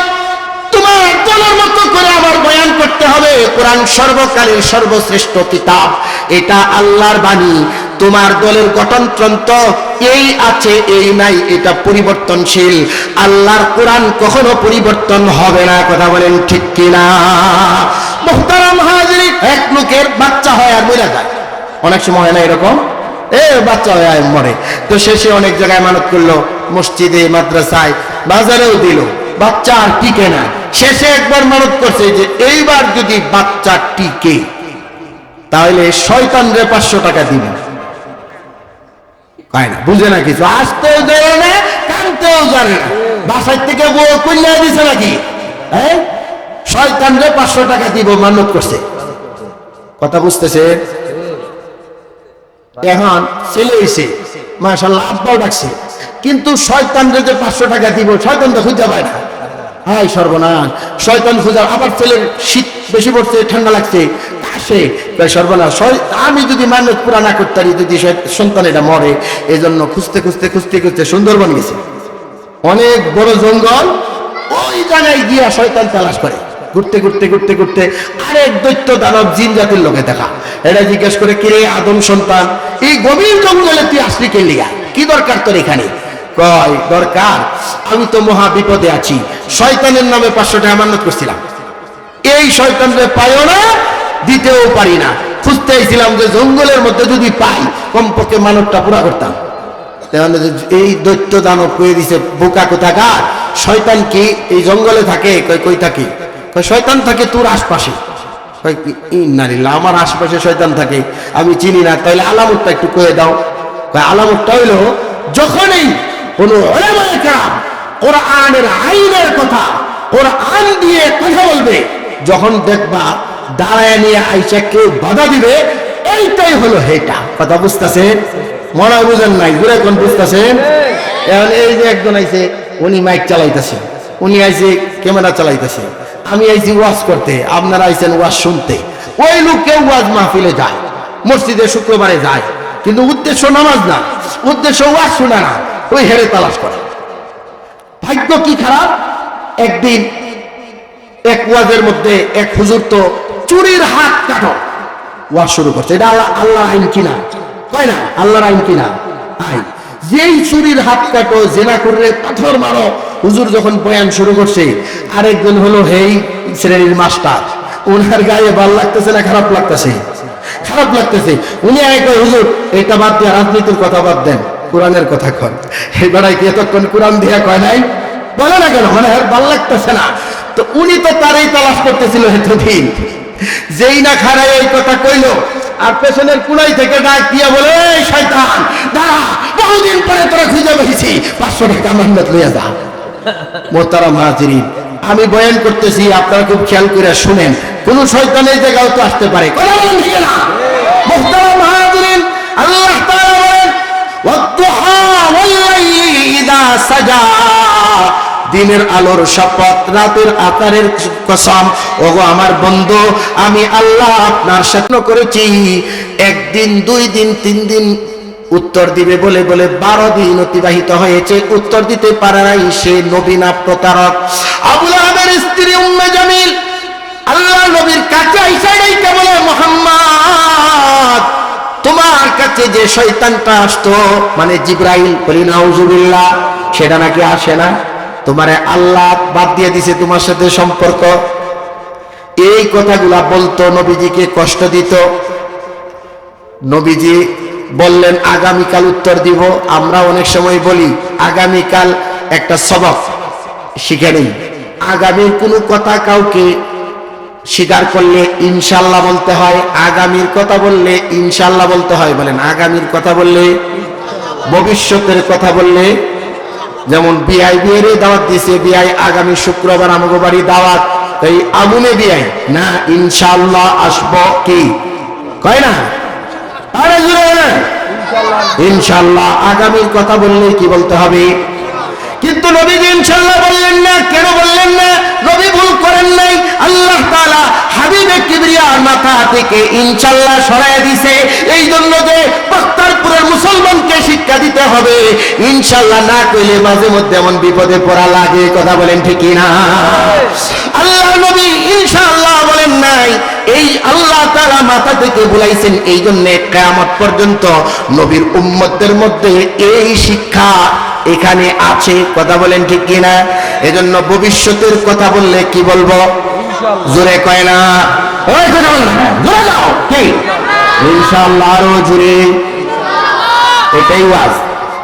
তোমার দলের মতো করে আমার বয়ান করতে হবে। কোরআন সর্বকালের সর্বশ্রেষ্ঠ কিতাব, এটা আল্লাহর বাণী। তোমার দলের গঠনতন্ত্র এই আছে এই নাই, এটা পরিবর্তনশীল। আল্লাহর কোরআন কখনো পরিবর্তন হবে না। কথা বলেন ঠিক কিনা? মুহতারাম হাজিরিন, এক লোকের বাচ্চা হয় আর মরে যায়, অনেক সময় হয় না এরকম? বাচ্চা হয় মরে, তো শেষে অনেক জায়গায় মানত করলো, মসজিদে, মাদ্রাসায়, বাজারেও দিল, বাচ্চা আর টিকে না। শেষে একবার মানত করছে যে এইবার যদি বাচ্চা টিকে তাহলে শয়তানরে ৫০০ টাকা দিবে। কয় না, বুঝে না কিছু, আসতেও জানে না, কানতেও জানে না, বাসার থেকে বউ কইলা দিছে নাকি, শয়তানরে ৫০০ টাকা দিব মানত করছে। কথা বুঝতেছে? এখন ছেলে হইছে, মাশাআল্লাহ, আব্বাও ডাকছে, কিন্তু শয়তানরে যে ৫০০ টাকা দিব, শয়তান তো খুঁজে পায় না। হাই সর্বনাশ, শয়তান খুঁজা, আবার ছেলের শীত বেশি পড়ছে, ঠান্ডা লাগছে, কাশে, সর্বনাশ, আমি যদি মানত পুরা না করতে পারি, যদি সন্তান এটা মরে, এই জন্য খুঁজতে খুঁজতে খুঁজতে খুঁজতে সুন্দরবন গেছে, অনেক বড় জঙ্গল, ওই জায়গায় গিয়া শয়তান তালাশ করে। ঘুরতে ঘুরতে ঘুরতে ঘুরতে আরেক দৈত্য দানব জিন জাতির লোকে দেখা, এটা জিজ্ঞেস করে, কিরে আদম সন্তান, এই গভীর জঙ্গলে তুই আসলি কে লিগা, কি দরকার তোর এখানে? কয়, দরকার, আমি তো মহা বিপদে আছি, শয়তানের নামে ৫০০ টাকা মানত করছিলাম, এই শয়তানরে পাইও না, দিতেও পারি না, খুঁজতে আইছিলাম যে জঙ্গলের মধ্যে যদি পাই কমপক্ষে মানতটা পুরা করতাম। এই দৈত্য দানব কয়ে দিছে, বোকা কোথাকার, শয়তান কি এই জঙ্গলে থাকে? কই থাকে? শয়তান থাকে তোর আশপাশে। আমার আশপাশে শয়তান থাকে, আমি চিনি না, তাইলে আলামতটা একটু কয়ে দাও। আলামতটা হইলো, যখনই কোন উলামায়ে কেরাম কোরআনের আইনের কথা কোরআন দিয়ে কথা বলবে, যখন দেখবা দাঁড়ায় নিয়ে আইসা কেউ বাধা দিবে, এইটাই হলো হেটা। কথা বুঝতেছেন? মনে বুঝেন নাই, ঘুরে কোন বুঝতেছেন? এখন এই যে একজন আইছে, উনি মাইক চালাইতেছে, উনি আইছে ক্যামেরা চালাইতেছে, আমি আইছি ওয়াজ করতে, আপনারা আইছেন ওয়াজ শুনতে। ওই লোক কেউ ওয়াজ মাহফিলে যায়, মসজিদে শুক্রবারে যায়, কিন্তু উদ্দেশ্য নামাজ না, উদ্দেশ্য ওয়াজ শোনা না, ওই হেরে তালাশ করে। ভাগ্য কি খারাপ, একদিন এক ওয়াজের মধ্যে এক হুজুর তো চুরির হাত কাটো ওয়াজ শুরু করছে। এটা আল্লাহর আইন কিনা? কয় না, আল্লাহর আইন কিনা? আইন। যেই চুরির হাত কাটো, জেনা করে পাথর মারো, হুজুর যখন বয়ান শুরু করছে, আরেকজন হলো হেই শ্রেণীর মাস্টার, ওনার গায়ে ভাল লাগতেছে না খারাপ লাগতেছে? খারাপ লাগতেছে। উনি আগে হুজুর এটা বাদ দিয়ে রাজনীতির কথা বাদ দেন, কোরআনের কথা কন। এই বেড়াই কি এতক্ষণ কোরআন দিয়া কয় নাই? বলে না কেন? মানে ভাল লাগতেছে না। তো উনি তো তারই তালাশ করতেছিল এতদিন, যেই না খারাই এই কথা কইলো, আর পেছনের কুড়াই থেকে ডাক দিয়া বলে, এই শয়তান দাঁড়া, বহুদিন পরে তোরা খুঁজে পেয়েছি, ৫০০ টাকা মান্নত লইয়া যা। মোহতারাম হাজিরিন, আমি বয়ান করতেছি, আপনারা খুব খেয়াল করে শুনেন, কোন শয়তান এই জায়গাও তো আসতে পারে। মোহতারাম হাজিরিন, আল্লাহ তাআলা বলেন, ওয়াদ-দুহা ওয়াল-লাইলি ইযা সাজা, দিনের আলোর শপথ, রাতের আকারের কসম, ওগো আমার বন্ধু, আমি আল্লাহ আপনার সাথে করেছি। একদিন, ২ দিন, ৩ দিন উত্তর দিবে বলে বলে ১২ দিন অতিবাহিত হয়েছে, উত্তর দিতে পারে নাই। সে নবী না প্রতারক? আবু লাহাবের স্ত্রী উম্মে জামিল আল্লাহ নবীর কাছে আইসা ডাইকা বলে, মুহাম্মদ, তোমার কাছে যে শয়তানটা আসতো, মানে জিবরাইল, বলি নাউজুবিল্লাহ, সেটা নাকি আসে না? তোমারে আল্লাহ বাদ দিয়ে দিছে তোমার সাথে সম্পর্ক। এই কথাগুলা বলতো, নবীজিকে কষ্ট দিত। নবীজি বললেন আগামীকাল উত্তর দিব। আমরা অনেক সময় বলি আগামীকাল একটা সবক শিখে নেই। আগামীর কোনো কথা কাউকে স্বীকার করলে ইনশাল্লাহ বলতে হয়, আগামীর কথা বললে ইনশাল্লাহ বলতে হয়। বলেন, আগামীর কথা বললে, ভবিষ্যতের কথা বললে যেমন বিআই বিয়ের দাওয়াত দিছে, বিআই আগামী শুক্রবার আমাগো বাড়ি দাওয়াত, এই আগুনে বিআই না ইনশাআল্লাহ আসবো, কি কয় না? আরে জোরে না ইনশাআল্লাহ। আগামীর কথা বললে কি বলতে হবে? কিন্তু নবী ইনশাআল্লাহ বললেন না। কেন বললেন না? নবী ভুল করেন নাই। আল্লাহ তাআলা হাবিবে কিবরিয়ার মাথা থেকে ইনশাআল্লাহ সরায় দিয়েছে, এই জন্য যে বক্তারপুরের মুসলমানকে শিক্ষা দিতে হবে ইনশাআল্লাহ না কইলে মাঝে মধ্যে এমন বিপদে পড়া লাগে। কথা বলেন ঠিক না? আল্লাহ নবী ইনশাআল্লাহ বলেন নাই, এই আল্লাহ তাআলা মাথা থেকে বুলাইছেন। এই জন্য কিয়ামত পর্যন্ত নবীর উম্মতদের মধ্যে এই শিক্ষা এখানে আছে। কথা বলেন ঠিক কিনা? এজন্য ভবিষ্যতের কথা বললে কি বলবো? জোরে কয় না, ওই কথা বল না, জোরে দাও কি ইনশাআল্লাহ, আরো জোরে। এটাই ওয়াজ।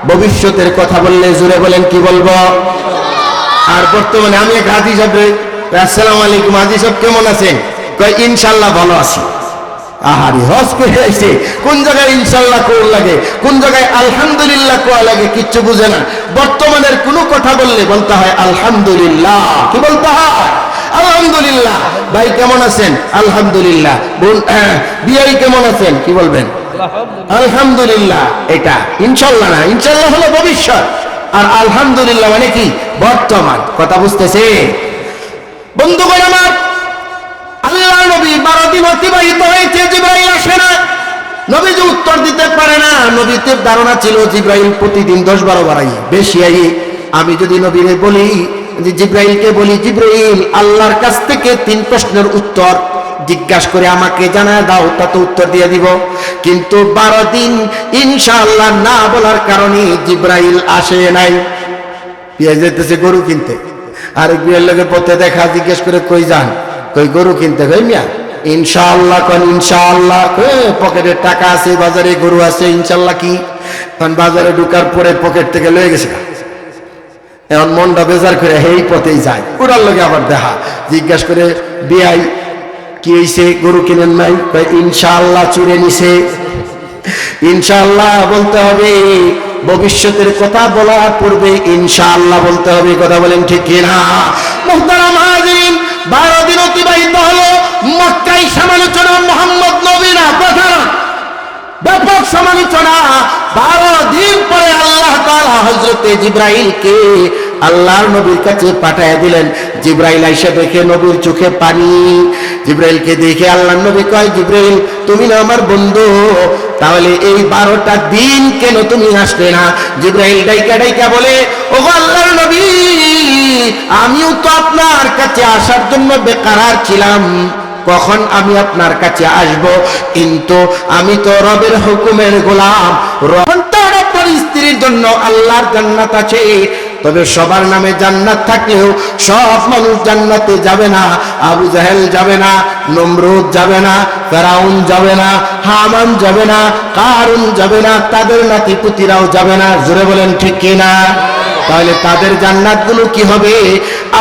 ভবিষ্যতের কথা বললে জোরে বলেন কি বলবো? আর বর্তমানে আমি এক হাজি সাহেব, আসসালামু আলাইকুম হাজি সাহেব কেমন আছেন? কয় ইনশাআল্লাহ ভালো আছি। আহারি হজ করে আইছে, কোন জায়গায় ইনশাআল্লাহ কোন লাগে, কোন জায়গায় আলহামদুলিল্লাহ কোয়া লাগে কিচ্ছু বুঝে না। বর্তমানের কোনো কথা বললে বলতে হয় আলহামদুলিল্লাহ। কি বলতে হয়? আলহামদুলিল্লাহ। ভাই কেমন আছেন? আলহামদুলিল্লাহ। বোন বিয়াই কেমন আছেন? কি বলবেন? আলহামদুলিল্লাহ। এটা ইনশাআল্লাহ না, ইনশাআল্লাহ হলো ভবিষ্যৎ, আর আলহামদুলিল্লাহ মানে কি বর্তমান। কথা বুঝতেছে বন্ধুগণ আমার? আল্লাহ নবী 12 দিন অতিবাহিত হয়েছে, জিবরাইল আসে না। নবীজি উত্তর দিতে পারে না। নবীদের ধারণা ছিল জিবরাইল প্রতিদিন 10-12 বার বেশি আই। আমি যদি নবীরে বলি, জিবরাইলকে বলি, জিবরাইল আল্লাহর কাছ থেকে 3 প্রশ্নের উত্তর জিজ্ঞাসা করে আমাকে জানায় দাও, তত উত্তর দিয়ে দিব। কিন্তু 12 দিন ইনশাআল্লাহ না বলার কারণে জিবরাইল আসে নাই। পেয়ে যেতেছে গরু কিনতে, আরেক বিয়ের লোকের পথে দেখা, জিজ্ঞেস করে কই যান? কই গরু কিনতে। কই মিয়া ইনশাআল্লাহ। কোন ইনশাআল্লাহ? পকেটে টাকা আছে, বাজারে গরু আছে, ইনশাআল্লাহ কি? কারণ বাজারে ঢুকার পরে পকেট থেকে লয়ে গেছে, এখন মনটা বেজার করে এই পথেই যায়। ওটার লোকে আবার দেখা, জিজ্ঞাসা করে বিয়াই কি হয়েছে, গরু কিনেন নাই? কই ইনশাআল্লাহ চুরে নিছে। ইনশাআল্লাহ বলতে হবে। ভবিষ্যতের কথা বলার পূর্বে ইনশাআল্লাহ বলতে হবে। কথা বলেন ঠিক কিনা? মুহতারাম হাজিরিন, 12 দিন অতিবাহিত হলো। মক্কায় সমালোচনা, মুহাম্মদ নবী না, কথা না, ব্যাপক সমালোচনা। 12 দিন পরে আল্লাহ তাআলা হযরতে জিবরাইলকে আল্লাহর নবীর কাছে পাঠিয়ে দিলেন। জিবরাইল আইসা দেখে নবীর চোখে পানি। জিবরাইলকে দেখে আল্লাহর নবী কয়, জিবরাইল তুমি না আমার বন্ধু, তাহলে এই 12টা দিন কেন তুমি আসলে না? জিবরাইল ডাইকা ডাইকা বলে, ওগো আল্লাহর নবী, আমিও তো আপনার কাছে আসার জন্য বেকারার ছিলাম, কখন আমি আপনার কাছে আসব? কিন্তু আমি তো রবের হুকুমের গোলাম। আপনার স্ত্রীর জন্য আল্লাহর জান্নাত আছে, তবে সবার নামে জান্নাত থাকলেও সব মানুষ জান্নাতে যাবে না। আবু জাহেল যাবে না, নমরুদ যাবে না, ফেরাউন যাবে না, হামান যাবে না, কারুন যাবে না, তাদের নাতি পুতিরাও যাবে না। জোরে বলেন ঠিক কিনা? তাহলে তাদের জান্নাতগুলো কি হবে?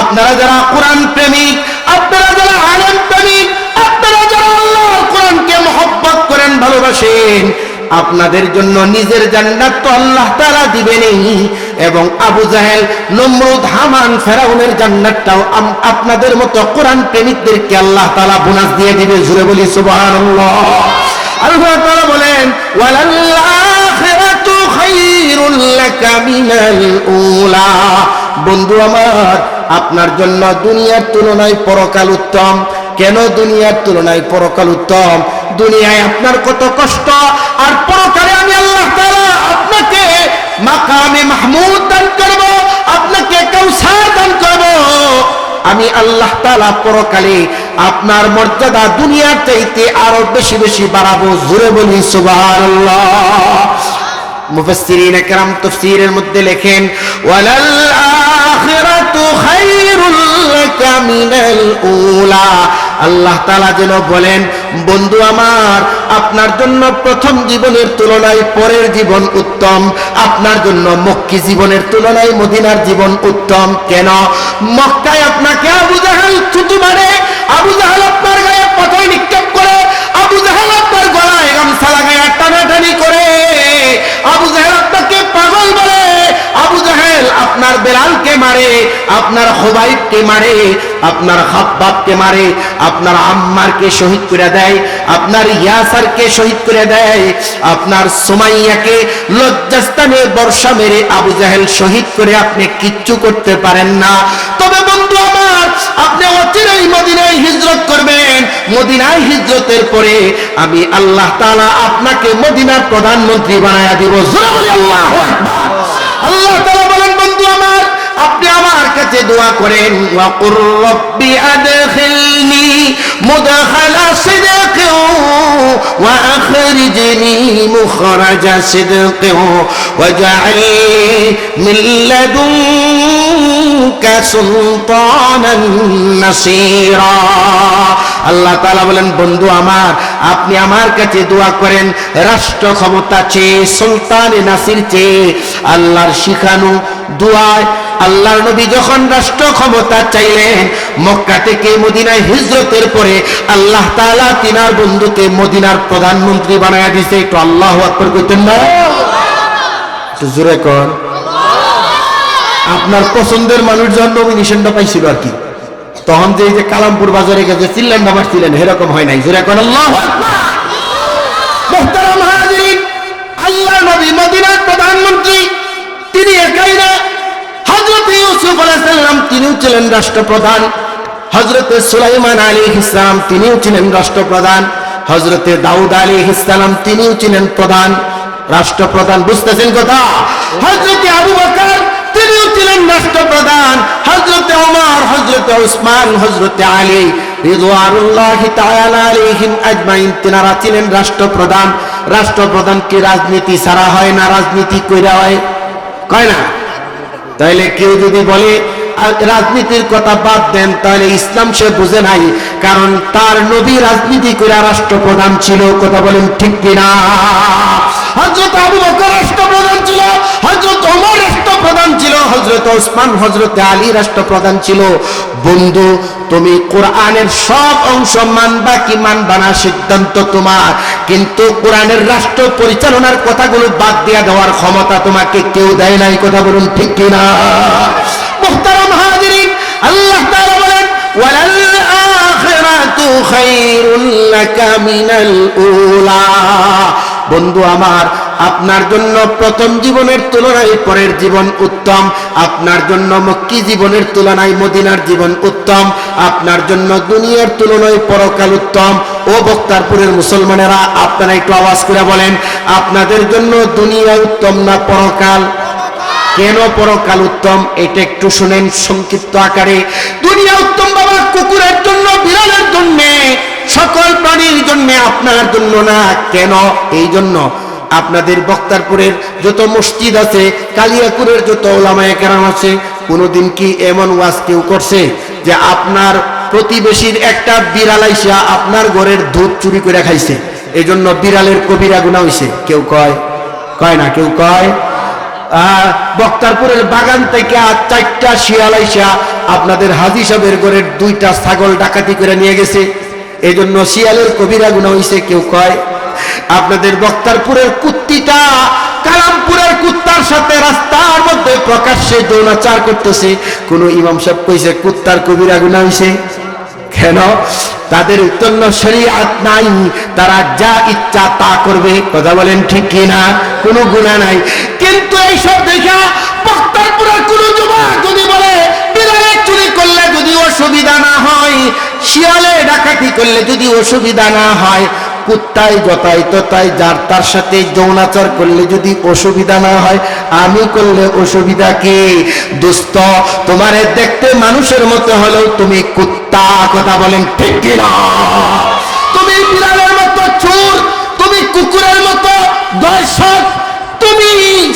আপনারা যারা কোরআন প্রেমিক, আপনারা যারা আলেম প্রেমিক, আপনারা যারা আল্লাহর কোরআনকে মহব্বত করেন, ভালোবাসেন, আপনাদের জন্য নিজের জান্নাত তো আল্লাহ তাআলা দিবেনই, এবং আবু জাহেল, নমরুদ, হামান, ফেরাউনের জান্নাতটাও আপনাদের মতো কোরআন প্রেমিকদেরকে আল্লাহ তাআলা বোনাস দিয়ে দিবে। জোরে বলি সুবহানাল্লাহ। আল্লাহ তাআলা বলেন, ওয়ালাল আখিরাতু খায়রুল লাকা মিনাল উলা। বন্ধু আমার, আপনার জন্য দুনিয়ার তুলনায় পরকাল উত্তম। কেন দুনিয়ার তুলনায় পরকাল উত্তম? দুনিয়ায় আপনার কত কষ্ট, আর পরকালে আমি আল্লাহ তাআলা আপনাকে মাকামে মাহমুদ দান করব, আপনাকে কাউসার দান করব। আমি আল্লাহ তাআলা পরকালে আপনার মর্যাদা দুনিয়ার চাইতে আরো বেশি বেশি বাড়াবো। জোরে বলি সুবহানাল্লাহ। মুফাসসিরিন একরাম তাফসীরের মধ্যে লেখেন, ওয়ালাল আখিরাতু খায়রুল লাকা মিনাল উলা। আল্লাহ তাআলা যেন বলেন, বন্ধু আমার, আপনার জন্য প্রথম জীবনের তুলনায় পরের জীবন উত্তম। আপনার জন্য মক্কি জীবনের তুলনায় মদিনার জীবন উত্তম। কেন? মক্কায় আপনাকে আবু জাহেল ছুটি মারে, আবু জাহেল আপনার গায়ে পাথর নিক্ষেপ করে, আবু জাহেল আপনার গলায় গামছা লাগায় টানাটানি করে, আবু জাহেল আপনাকে পাগল বলে, আবু জাহেল আপনার মারে, আপনার হুবাইবকে মারে, আপনার খাব্বাবকে মারে, আপনার আম্মারকে শহীদ করে দেয়, আপনার ইয়াসারকে শহীদ করে দেয়, আপনার সুমাইয়াকে লজ্জাস্থানে বর্ষা মেরে আবু জাহেল শহীদ করে আপনি কিচ্ছু করতে পারেন না। তবে বন্ধু আমার, আপনি অচিরেই মদিনায় হিজরত করবেন। মদিনায় হিজরতের পরে আমি আল্লাহ তাআলা আপনাকে মদিনার প্রধানমন্ত্রী বানায়া দিব। জোরে বলি আল্লাহু আকবার। আল্লাহ তাআলা বলেন, বন্ধু আমার, আপনি আমার কাছে দোয়া করেন, ওয়া কুর রব্বি আদখিলনি মুদখালা সিদকিন ওয়া আখরিজনি মুখরাজা সিদকিন ওয়াজআল মিন লাদুনকা সুলতানান নাসীরা। আল্লাহ তাআলা বলেন, বন্ধু আমার, আপনি আমার কাছে দোয়া করেন রাষ্ট্র ক্ষমতা চেয়ে, সুলতান নাসির চেয়ে। আল্লাহর শিখানো দোয়ায় আল্লাহর নবী যখন রাষ্ট্র ক্ষমতা চাইলেন, মক্কা থেকে মদিনায় হিজরতের পরে আল্লাহ তাআলা তিনার বন্ধুকে মদিনার প্রধানমন্ত্রী বানায়া দিয়েছে। একটু আল্লাহু আকবার কইতেন না? একটু জোরে কর। আপনার পছন্দের মানুষজন নমিনেশনটা পাইছিল আর কি, তখন যে এই যে কালামপুর বাজারে গেছে চিল্লেন না মারছিলেন, এরকম হয় নাই। জোরে কর আল্লাহু আকবার। মুহতারাম হাজিরিন, আল্লাহর নবী মদিনার প্রধানমন্ত্রী তিনি একাই না, হযরত ইউসুফ আলাইহিস সালাম তিনিও ছিলেন রাষ্ট্রপ্রধান, হযরত সুলাইমান আলাইহিস সালাম তিনিও ছিলেন রাষ্ট্রপ্রধান, হযরত দাউদ আলাইহিস সালাম তিনিও ছিলেন প্রধান রাষ্ট্রপ্রধান। বুঝতেছেন কথা? হযরত আবু বকর তিনিও ছিলেন রাষ্ট্রপ্রধান, হযরত ওমর, হযরত উসমান, হযরত আলী রিদওয়ানুল্লাহি তাআলা আলাইহিম আজমাইন তিনারা ছিলেন রাষ্ট্রপ্রধান। রাষ্ট্রপ্রধান কি রাজনীতি ছাড়া হয় না? রাজনীতি কইরা হয়, কয় না? তাইলে কেউ যদি বলে রাজনীতির কথা বাদ দেন, তাহলে ইসলাম সে বুঝে নাই, কারণ তার নবী রাজনীতি করে রাষ্ট্রপ্রধান ছিল। কথা বলেন ঠিক কিনা? হযরত আবু বকর রাষ্ট্রপ্রধান ছিল, হযরত ওমর রাষ্ট্রপ্রধান ছিল, হযরত ওসমান, হযরত আলী রাষ্ট্রপ্রধান ছিল। বন্ধু, তুমি কোরআনের সব অংশ মানবা কি মানবা না সিদ্ধান্ত তোমার, কিন্তু কোরআনের রাষ্ট্র পরিচালনার কথাগুলো বাদ দিয়ে দেওয়ার ক্ষমতা তোমাকে কেউ দেয় নাই। কথা বলুন ঠিক কিনা? মুহতারাম হাজিরিন, আল্লাহ তাআলা বলেন, ওয়ালাল আখিরাতু খায়রুল লাকা মিনাল উলা। বন্ধু আমার, আপনার জন্য প্রথম জীবনের তুলনায় পরের জীবন উত্তম, আপনার জন্য মক্কি জীবনের তুলনায় মদিনার জীবন উত্তম, আপনার জন্য দুনিয়ার তুলনায় পরকাল উত্তম। ও বক্তারপুরের মুসলমানেরা, আপনারা একটু আওয়াজ করে বলেন, আপনাদের জন্য দুনিয়া উত্তম না পরকাল? কেন পরকাল উত্তম এটা একটু শুনেন সংক্ষিপ্ত আকারে। দুনিয়া উত্তম বাবা কুকুরের জন্য, বিড়ালের জন্য, সকল প্রাণীর জন্য, আপনার জন্য না। কেন? এই জন্য আপনাদের বক্তারপুরের যত মসজিদ আছে, কালিয়াকুরের যত ওলামায়ে কেরাম আছে, কোনোদিন কি এমন ওয়াজ কেউ করছে যে আপনার প্রতিবেশীর একটা বিড়াল আইসা আপনার ঘরের দুধ চুরি করে খাইছে, এই জন্য বিড়ালের কবিরা গুনাহ হইছে? কেউ কয়? কয় না? কেউ কয়? বক্তারপুরের বাগান থেকে 4টা শিয়াল আইসা আপনাদের হাজী সাহেবের ঘরের 2টা ছাগল ডাকাতি করে নিয়ে গেছে, এই জন্য শিয়ালের কবিরা গুনাহ হইছে? কেউ কয়? আপনাদের বক্তারপুরের কুত্তিটা কালামপুরের কুত্তার সাথে রাস্তার মধ্যে প্রকাশ্যে যৌনাচার করতেছে, কোন ইমাম সাহেব কইছে কুত্তার কবিরা গুনাহ হইছে? কেন? তাদের জন্য শরীয়ত নাই, তারা যা ইচ্ছা তা করবে। কথা বলেন ঠিক কিনা? কোনো গুনাহ নাই। কিন্তু এইসব দেখা বক্তারপুরের কোন যুবক যদি বলে বিড়ালে চুরি করলে যদি অসুবিধা না হয়, শিয়ালে ডাকাতি করলে যদি অসুবিধা না হয়, কুত্তায় যতাই ততাই যার তার সাথে যৌনাচার করলে যদি অসুবিধা না হয়, আমি করলে অসুবিধা কি? দোস্ত, তোমারে দেখতে মানুষের মতো হলেও তুমি কুত্তা। কথা বলেন ঠিক কিনা? তুমি বিড়ালের মতো চোর, তুমি কুকুরের মতো দর্শক, তুমি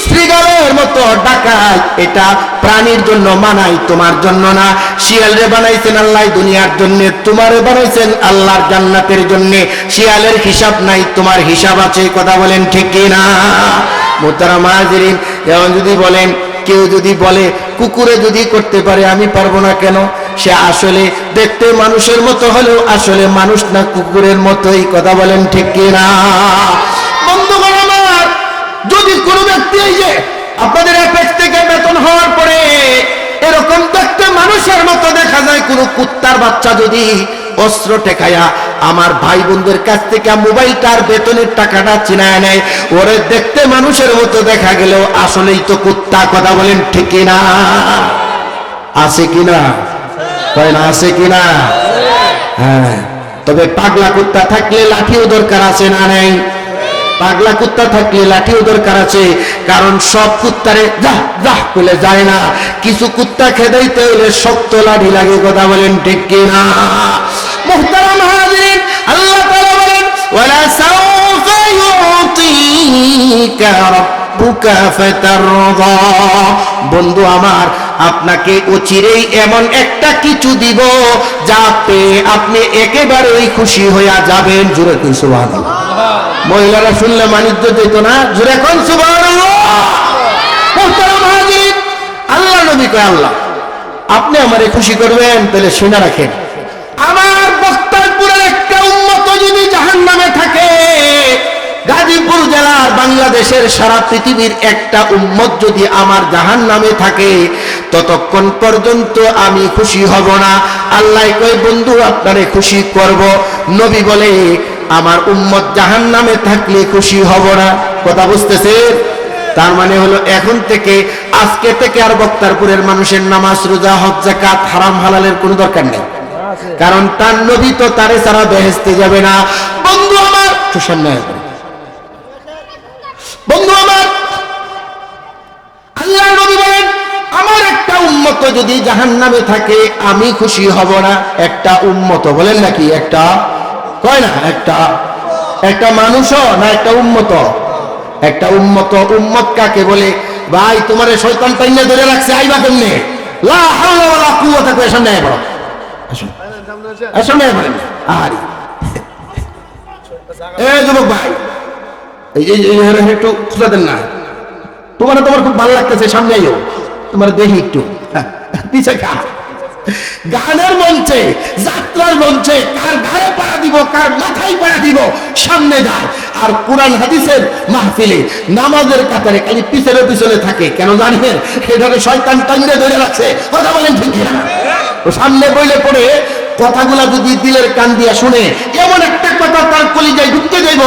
শ্রীগালের মতো ডাকাত। এটা প্রাণীর জন্য মানাই, তোমার জন্য না। শিয়ালরে বানাইছেন আল্লাহ দুনিয়ার জন্য, তোমারে বানাইছেন আল্লাহর জান্নাতের জন্য। শিয়ালের হিসাব নাই, তোমার হিসাব আছে। কথা বলেন ঠিক কিনা? মুহতারাম হাজিরিন, যেমন যদি বলেন, কেউ যদি বলে কুকুরে যদি করতে পারে আমি পারবো না কেন, সে আসলে দেখতে মানুষের মতো হলেও আসলে মানুষ না, কুকুরের মতোই। কথা বলেন ঠিক কিনা? বন্ধুগণ আমার, যদি কোনো ব্যক্তি এই যে আপনাদের অ্যাপেক্স থেকে বেতন হওয়ার পরে এরকম কোনো কুত্তার বাচ্চা যদি অস্ত্র টেকায়া আমার ভাই বোনদের কাছ থেকে মোবাইলটার বেতনের টাকাটা চিনায় নেয়, ওরে দেখতে মানুষের মতো দেখা গেলেও আসলেই তো কুত্তা। কথা বলেন ঠিক কিনা? আছে কিনা? কয় না আছে কিনা? হ্যাঁ। তবে পাগলা কুত্তা থাকলে লাঠিও দরকার আছে না নেই? পাগলা কুত্তা থাকলে লাঠিও দরকার আছে, কারণ সব কুত্তারে যা যা বলে যায় না, কিছু কুত্তা খেদাইতে হইলে শক্ত লাঠি লাগে। কথা বলেন ঠিক কিনা? মুহতারাম হাজিরিন, আল্লাহ তাআলা বলেন ওয়ালা সাউফা ইউতিকা রাব্বুকা ফাতারদা। বন্ধু আমার, আপনাকে অচিরেই এমন একটা কিছু দিব যা পেয়ে আপনি একেবারেই খুশি হইয়া যাবেন। জোরে কই সুবহানাল্লাহ। মহিলারা শুনলে মানিজ্য যেত না? জোরে কোন সুবহানাল্লাহ। মুহতারাম হাজিরিন, আল্লাহ নবী কয় আল্লাহ আপনি আমারে খুশি করবেন, তাহলে শুনে রাখেন, আমার বক্তারপুরের একটা উম্মত যদি জাহান্নামে থাকে, গাজীপুর জেলার বাংলাদেশের সারা পৃথিবীর একটা উম্মত যদি আমার জাহান্নামে থাকে, ততক্ষণ পর্যন্ত আমি খুশি হব না। আল্লাহ কয় বন্ধু আপনারে খুশি করব। নবী বলে আমার উম্মত জাহান্নামে থাকলে খুশি হব না। কথা বুঝতেছে? তার মানে হলো এখন থেকে, আজকে থেকে আর বক্তারপুরের মানুষের নামাজ, রোজা, হজ, যাকাত, হারাম হালালের কোনো দরকার নেই, কারণ তার নবী তো তারে ছাড়া বেহেশতে যাবে না। বন্ধু আমার, সামনে বন্ধু আমার, আল্লাহ নবী বলেন আমার একটা উম্মত যদি জাহান্নামে থাকে আমি খুশি হব না। একটা উম্মত বলেন নাকি? একটা কয় না? একটা মানুষও না, একটা উম্মত। একটা উম্মত। উম্মত কাকে বলে? ভাই তোমার শয়তান টাইনা ধরে রাখছে, আইবা কেমনে? লা হাওলা ওয়ালা কুওয়াতা কয় সামনে আয় বড়। আসুন আসুন বলেন। আরে এই যুবক ভাই, এই একটু খুঁজা দেন না, তোমার খুব ভালো লাগতেছে, সামনে আইও, তোমার দেখি একটু পিছে খা। গানের মঞ্চে, যাত্রার মঞ্চে কার ঘাড়ে পাড়া দিব, কার মাথায় পাড়া দিব, সামনে যায়। আর কোরআন হাদিসের মাহফিলে নামাজের কাতারে খালি পিছনে পিছনে থাকে। কেন জানেন? এটাকে শয়তান টাইনে ধরে রাখছে। কথা বলেন ঠিক না? সামনে বইলে পড়ে কথাগুলা যদি দিলের কান দিয়া শুনে, এমন একটা কথা তার কলিজায় ঢুকতে যাইব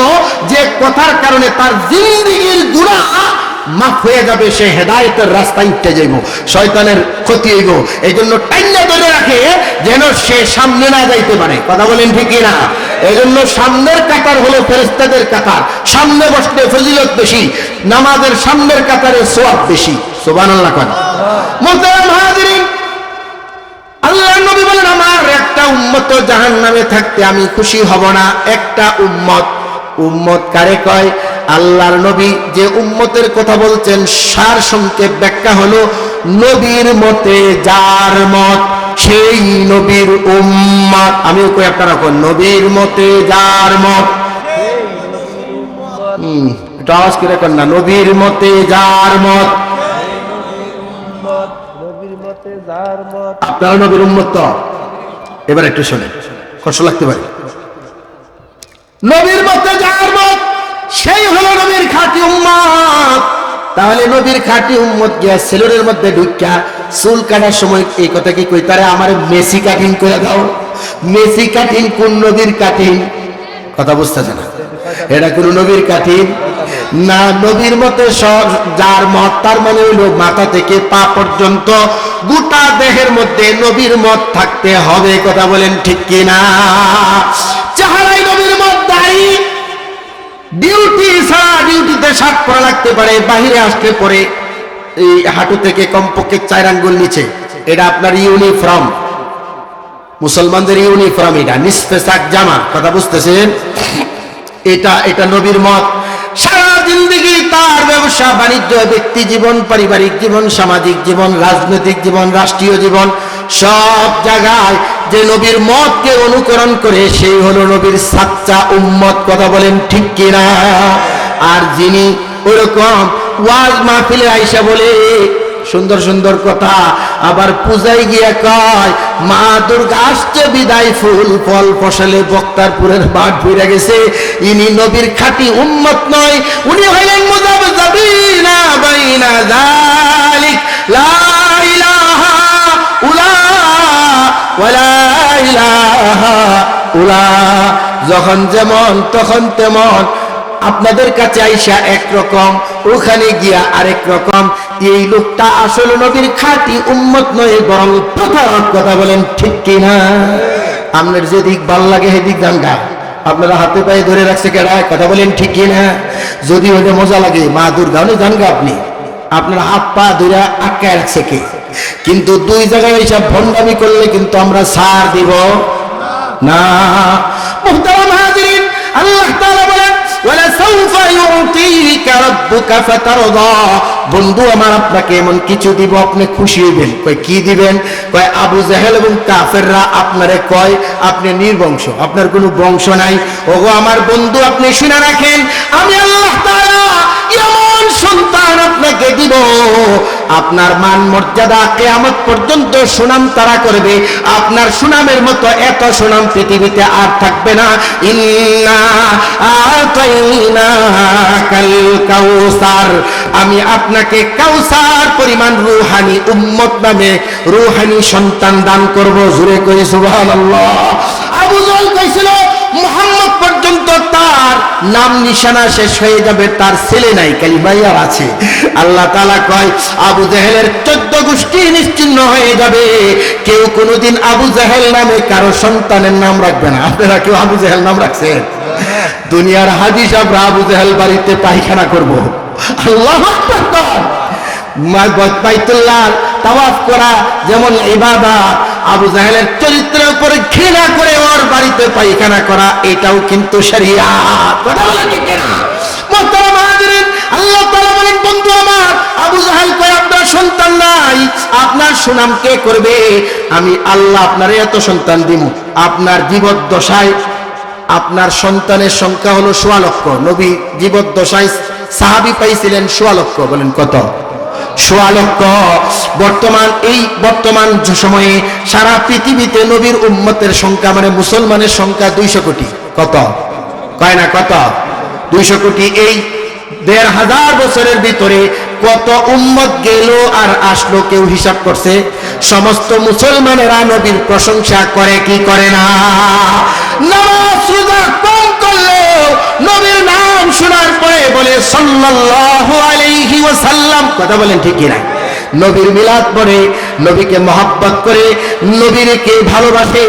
যে কথার কারণে তার জিন্দেগীর গুনাহ মাফ হয়ে যাবে, সে হেদায়েতের রাস্তায় উঠতে যাইব, শয়তানের ক্ষতি হইব। এই জন্য টাইনা ধরে রাখে যেন সে সামনে না যাইতে পারে। কথা বলেন ঠিক না? এই জন্য সামনের কাতার হলো ফেরেশতাদের কাতার, সামনে বসলে ফজিলত বেশি, নামাজের সামনের কাতারে সওয়াব বেশি। সুবহানাল্লাহ। মুহতারাম হাজিরিন, আল্লাহ নবী বলেন আমার একটা উম্মত জাহান্নামে থাকতে আমি খুশি হব না। একটা উম্মত। উম্মত কারে কয়? আল্লাহর নবী যে উম্মতের কথা বলছেন সার সংক্ষেপ ব্যাখ্যা হলো নবীর মতে যার মত সেই নবীর উম্মত। আমিও কই আপনারা কোন? নবীর মতে যার মত। এটা আওয়াজ করে কোন না? নবীর মতে যার মত। আপনারা নবীর উম্মত তো? এবার একটু শোনেন, কষ্ট লাগতে পারে। নবীর মতে যার মত সেই হলো নবীর খাঁটি উম্মত। তাহলে নবীর খাঁটি উম্মত গিয়া সেলুনের মধ্যে ঢুকিয়া চুল কাটার সময় এই কথা কি কই, তারে আমার মেসি কাটিং করে দাও। মেসি কাটিং কোন নবীর কাটিং? কথা বুঝতেছে না? এটা কোন নবীর কাটিং না। নবীর মতে যার মত, তার মানে হইল মাথা থেকে পা পর্যন্ত গোটা দেহের মধ্যে নবীর মত থাকতে হবে। কথা বলেন ঠিক কিনা? চেহারায় নবীর মত দাঁড়ি, ডিউটি ছাড়া ডিউটিতে শার্ট পরা লাগতে পারে, বাহিরে আসতে পরে এই হাঁটু থেকে কমপক্ষে 4 আঙ্গুল নিচে, এটা আপনার ইউনিফর্ম, মুসলমানদের ইউনিফর্ম, এটা নিসফে সাক জামা। কথা বুঝতেছেন? এটা নবীর মত। সারা জিন্দেগি তার ব্যবসা বাণিজ্য, ব্যক্তি জীবন, পারিবারিক জীবন, সামাজিক জীবন, রাজনৈতিক জীবন, রাষ্ট্রীয় জীবন, সব জায়গায় যে নবীর মতকে অনুকরণ করে সেই হলো নবীর সাচ্চা উম্মত। কথা বলেন ঠিক কিনা? আর যিনি ওরকম ওয়াজ মাহফিলে আইসা বলে সুন্দর সুন্দর কথা, আবার পূজায় গিয়া কয় মা দুর্গা আসছে বিদায় ফুল ফল ফসলে বক্তারপুরের মাঠ ভরে গেছে, ইনি নবীর খাঁটি উম্মত নয়, উনি হলেন মুযাবযাবিনা বাইনা যালিক লা ইলাহা উলা ওয়ালা মাওলা, যখন যেমন তখন তেমন, আপনাদের কাছে আইসা একরকম, ওখানে গিয়া আরেক রকম। এই লোকটা আসলে নবীর খাঁটি উম্মত নয়, বরং প্রতারক। কথা বলেন ঠিক কিনা? আপনার যেদিক ভাল লাগে সেদিক যান গা। আপনারা হাতে পায়ে ধরে রাখছে কেডায়? কথা বলেন ঠিক কিনা? যদি ওইটা মজা লাগে মা দুর্গা হলে যান গা আপনি। আপনার হাত পা ধরে আটকায় রাখছে কে? কিন্তু দুই জায়গায় এইসব ভণ্ডামি করলে কিন্তু আমরা ছাড় দিব না। মুহতারাম হাজিরিন, আল্লাহ তাআলা বলেন ওয়ালাসাউফা ইউতিকা রাব্বুকা ফাতারদা। বন্ধু আমার, আপনাকে এমন কিছু দিব আপনি খুশি হইবেন। কয় কি দিবেন? কয় আবু জাহেল এবং কাফেররা আপনারে কয় আপনি নির্বংশ, আপনার কোনো বংশ নাই। ওগো আমার বন্ধু, আপনি শুনে রাখেন, আমি আল্লাহ তাআলা এমন সন্তান আপনাকে দিব, আপনার মান মর্যাদা কিয়ামত পর্যন্ত সুনাম তারা করবে। আপনার সুনামের মতো এত সুনাম পৃথিবীতে আর থাকবে না। ইন্না আতাইনাকাল কাউসার, আমি আপনাকে কাউসার পরিমাণ রূহানি উম্মত নামে রূহানি সন্তান দান করব। জোরে কই সুবহানাল্লাহ। আবু জাহেল কইছিল মুহাম্মদ পর্যন্ত তার নাম নিশানা শেষ হয়ে যাবে, তার ছেলে নাই, খালি মাইয়া আছে। আল্লাহ তাআলা কয় আবু জাহেলের 14 গোষ্ঠী নিশ্চিহ্ন হয়ে যাবে। কেউ কোনোদিন আবু জাহেল নামে কারো সন্তানের নাম রাখবে না। আপনারা কেউ আবু জাহেল নাম রাখছেন? দুনিয়ার হাজী সাহেব আবু জাহেল বাড়িতে পায়খানা করব। আল্লাহু আকবার। বাইতুল্লাহ তাওয়াফ করা যেমন ইবাদত, আবু জাহেলের চরিত্রের উপরে ঘৃণা করে ওর বাড়িতে পায়খানা করা এটাও কিন্তু শরিয়াত। কথা বলেন ঠিক না? মুহতারাম হাজিরিন, আল্লাহ তাআলা বলেন বন্ধু আমার, আবু জাহেল কয় আপনার সন্তান নাই, আপনার সুনাম কে করবে? আমি আল্লাহ আপনারে এত সন্তান দিব। আপনার জীবদ্দশায় আপনার সন্তানের সংখ্যা হলো ১৬ লক্ষ। নবী জীবদ্দশায় সাহাবী পাইছিলেন ১৬ লক্ষ। বলেন কত? ১৬ লক্ষ। বর্তমান সময়ে সারা পৃথিবীতে নবীর উম্মতের সংখ্যা মানে মুসলমানের সংখ্যা ২০০ কোটি। কত? কয় না কত? ২০০ কোটি। এই ১৫০০ বছরের ভিতরে কত উম্মত গেল আর আসলো কেউ হিসাব করছে? সমস্ত মুসলমানেরা নবীর প্রশংসা করে কি করে না? নামাজ রোজা কম করলেও নবীর নাম শোনার পরে বলে সাল্লাল্লাহু আলাইহি ওয়াসাল্লাম। কথা বলেন ঠিক কি না? নবীর মিলাদ পড়ে, নবীকে মহব্বত করে, নবীকে ভালোবাসে।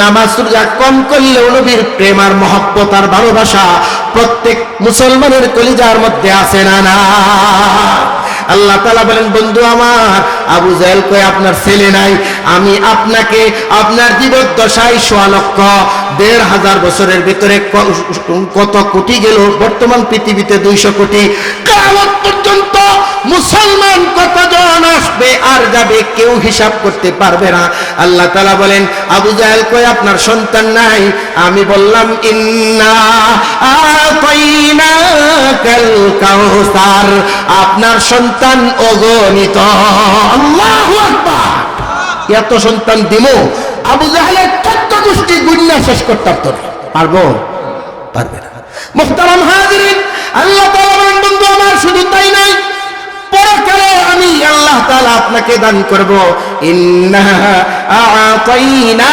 নামাজ রোজা কম করলেও নবীর প্রেম আর মহব্বত আর ভালোবাসা প্রত্যেক মুসলমানের কলিজার মধ্যে আছে না? না। আল্লাহ তাআলা বলেন বন্ধু আমার, আবু জাহেল কয় আপনার ছেলে নাই, আমি আপনাকে আপনার জীবদ্দশায় ১৬ লক্ষ ১৫০০ বছরের ভিতরে কত কোটি গেল? বর্তমান পৃথিবীতে ২০০ কোটি। কিয়ামত পর্যন্ত মুসলমান কতজন আসবে আর যাবে কেউ হিসাব করতে পারবে না। আল্লাহ তাআলা বলেন আবু জাহেল কয় আপনার সন্তান নাই, আমি বললাম ইন্না আতাইনাকাল কাউসার, আপনার সন্তান অগণিত। আল্লাহু আকবার। এত সন্তান দিব, আবু জাহেলের ১৪ গোষ্ঠী গুণনা শেষ করতে পারবো? পারবে না। মুহতারাম হাজিরিন, আল্লাহ তাআলা বলেন বন্ধু আমার শুধু তাই নাই, পরকালে আমি আল্লাহ তাআলা আপনাকে দান করব ইন্না আতাইনাকাল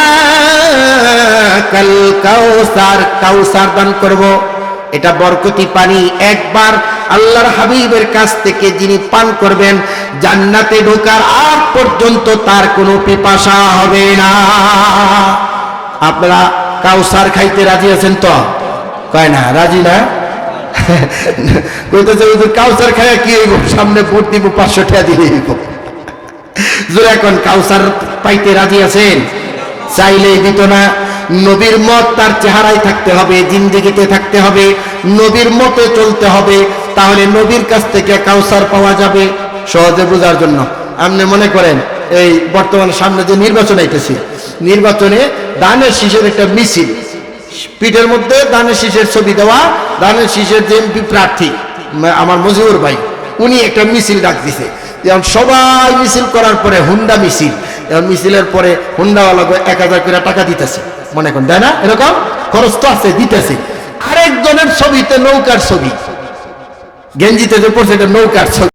কাউসার, কাউসার দান করব। এটা বরকতি পানি। একবার আল্লাহর হাবিবের কাছ থেকে যিনি পান করবেন, জান্নাতে ঢোকার আগ পর্যন্ত তার কোনো পিপাসা হবে না। আপনারা কাউসার খাইতে রাজি আছেন তো? কয় না, রাজি না? কইতেছে কাউসার খায় কি হইব? সামনে ভোট দিব, ৫০০ টাকা দিয়ে দিব। জোরে এখন কাউসার পাইতে রাজি আছেন? চাইলেই দিত না। নবীর মত তার চেহারায় থাকতে হবে, জিন্দেগিতে থাকতে হবে, নবীর মতে চলতে হবে, তাহলে নবীর কাছ থেকে কাউসার পাওয়া যাবে। সহজে বোঝার জন্য আপনি মনে করেন এই বর্তমান সামনে যে নির্বাচন আইতেছে, নির্বাচনে ধানের শীষের একটা মিছিল, পিঠের মধ্যে ধানের শীষের ছবি দেওয়া, ধানের শীষের যে এমপি প্রার্থী আমার মজিবুর ভাই, উনি একটা মিছিল ডাক দিছে। যেমন সবাই মিছিল করার পরে হুন্ডা মিছিল, এখন মিছিলের পরে হুন্ডাওয়ালা ১০০০ করে টাকা দিতেছে, মনে করেন তাই না? এরকম খরচ তো আছে, দিতেছে। আরেকজনের ছবিতে নৌকার ছবি, গেঞ্জিতে যে পড়ছে এটা নৌকার ছবি।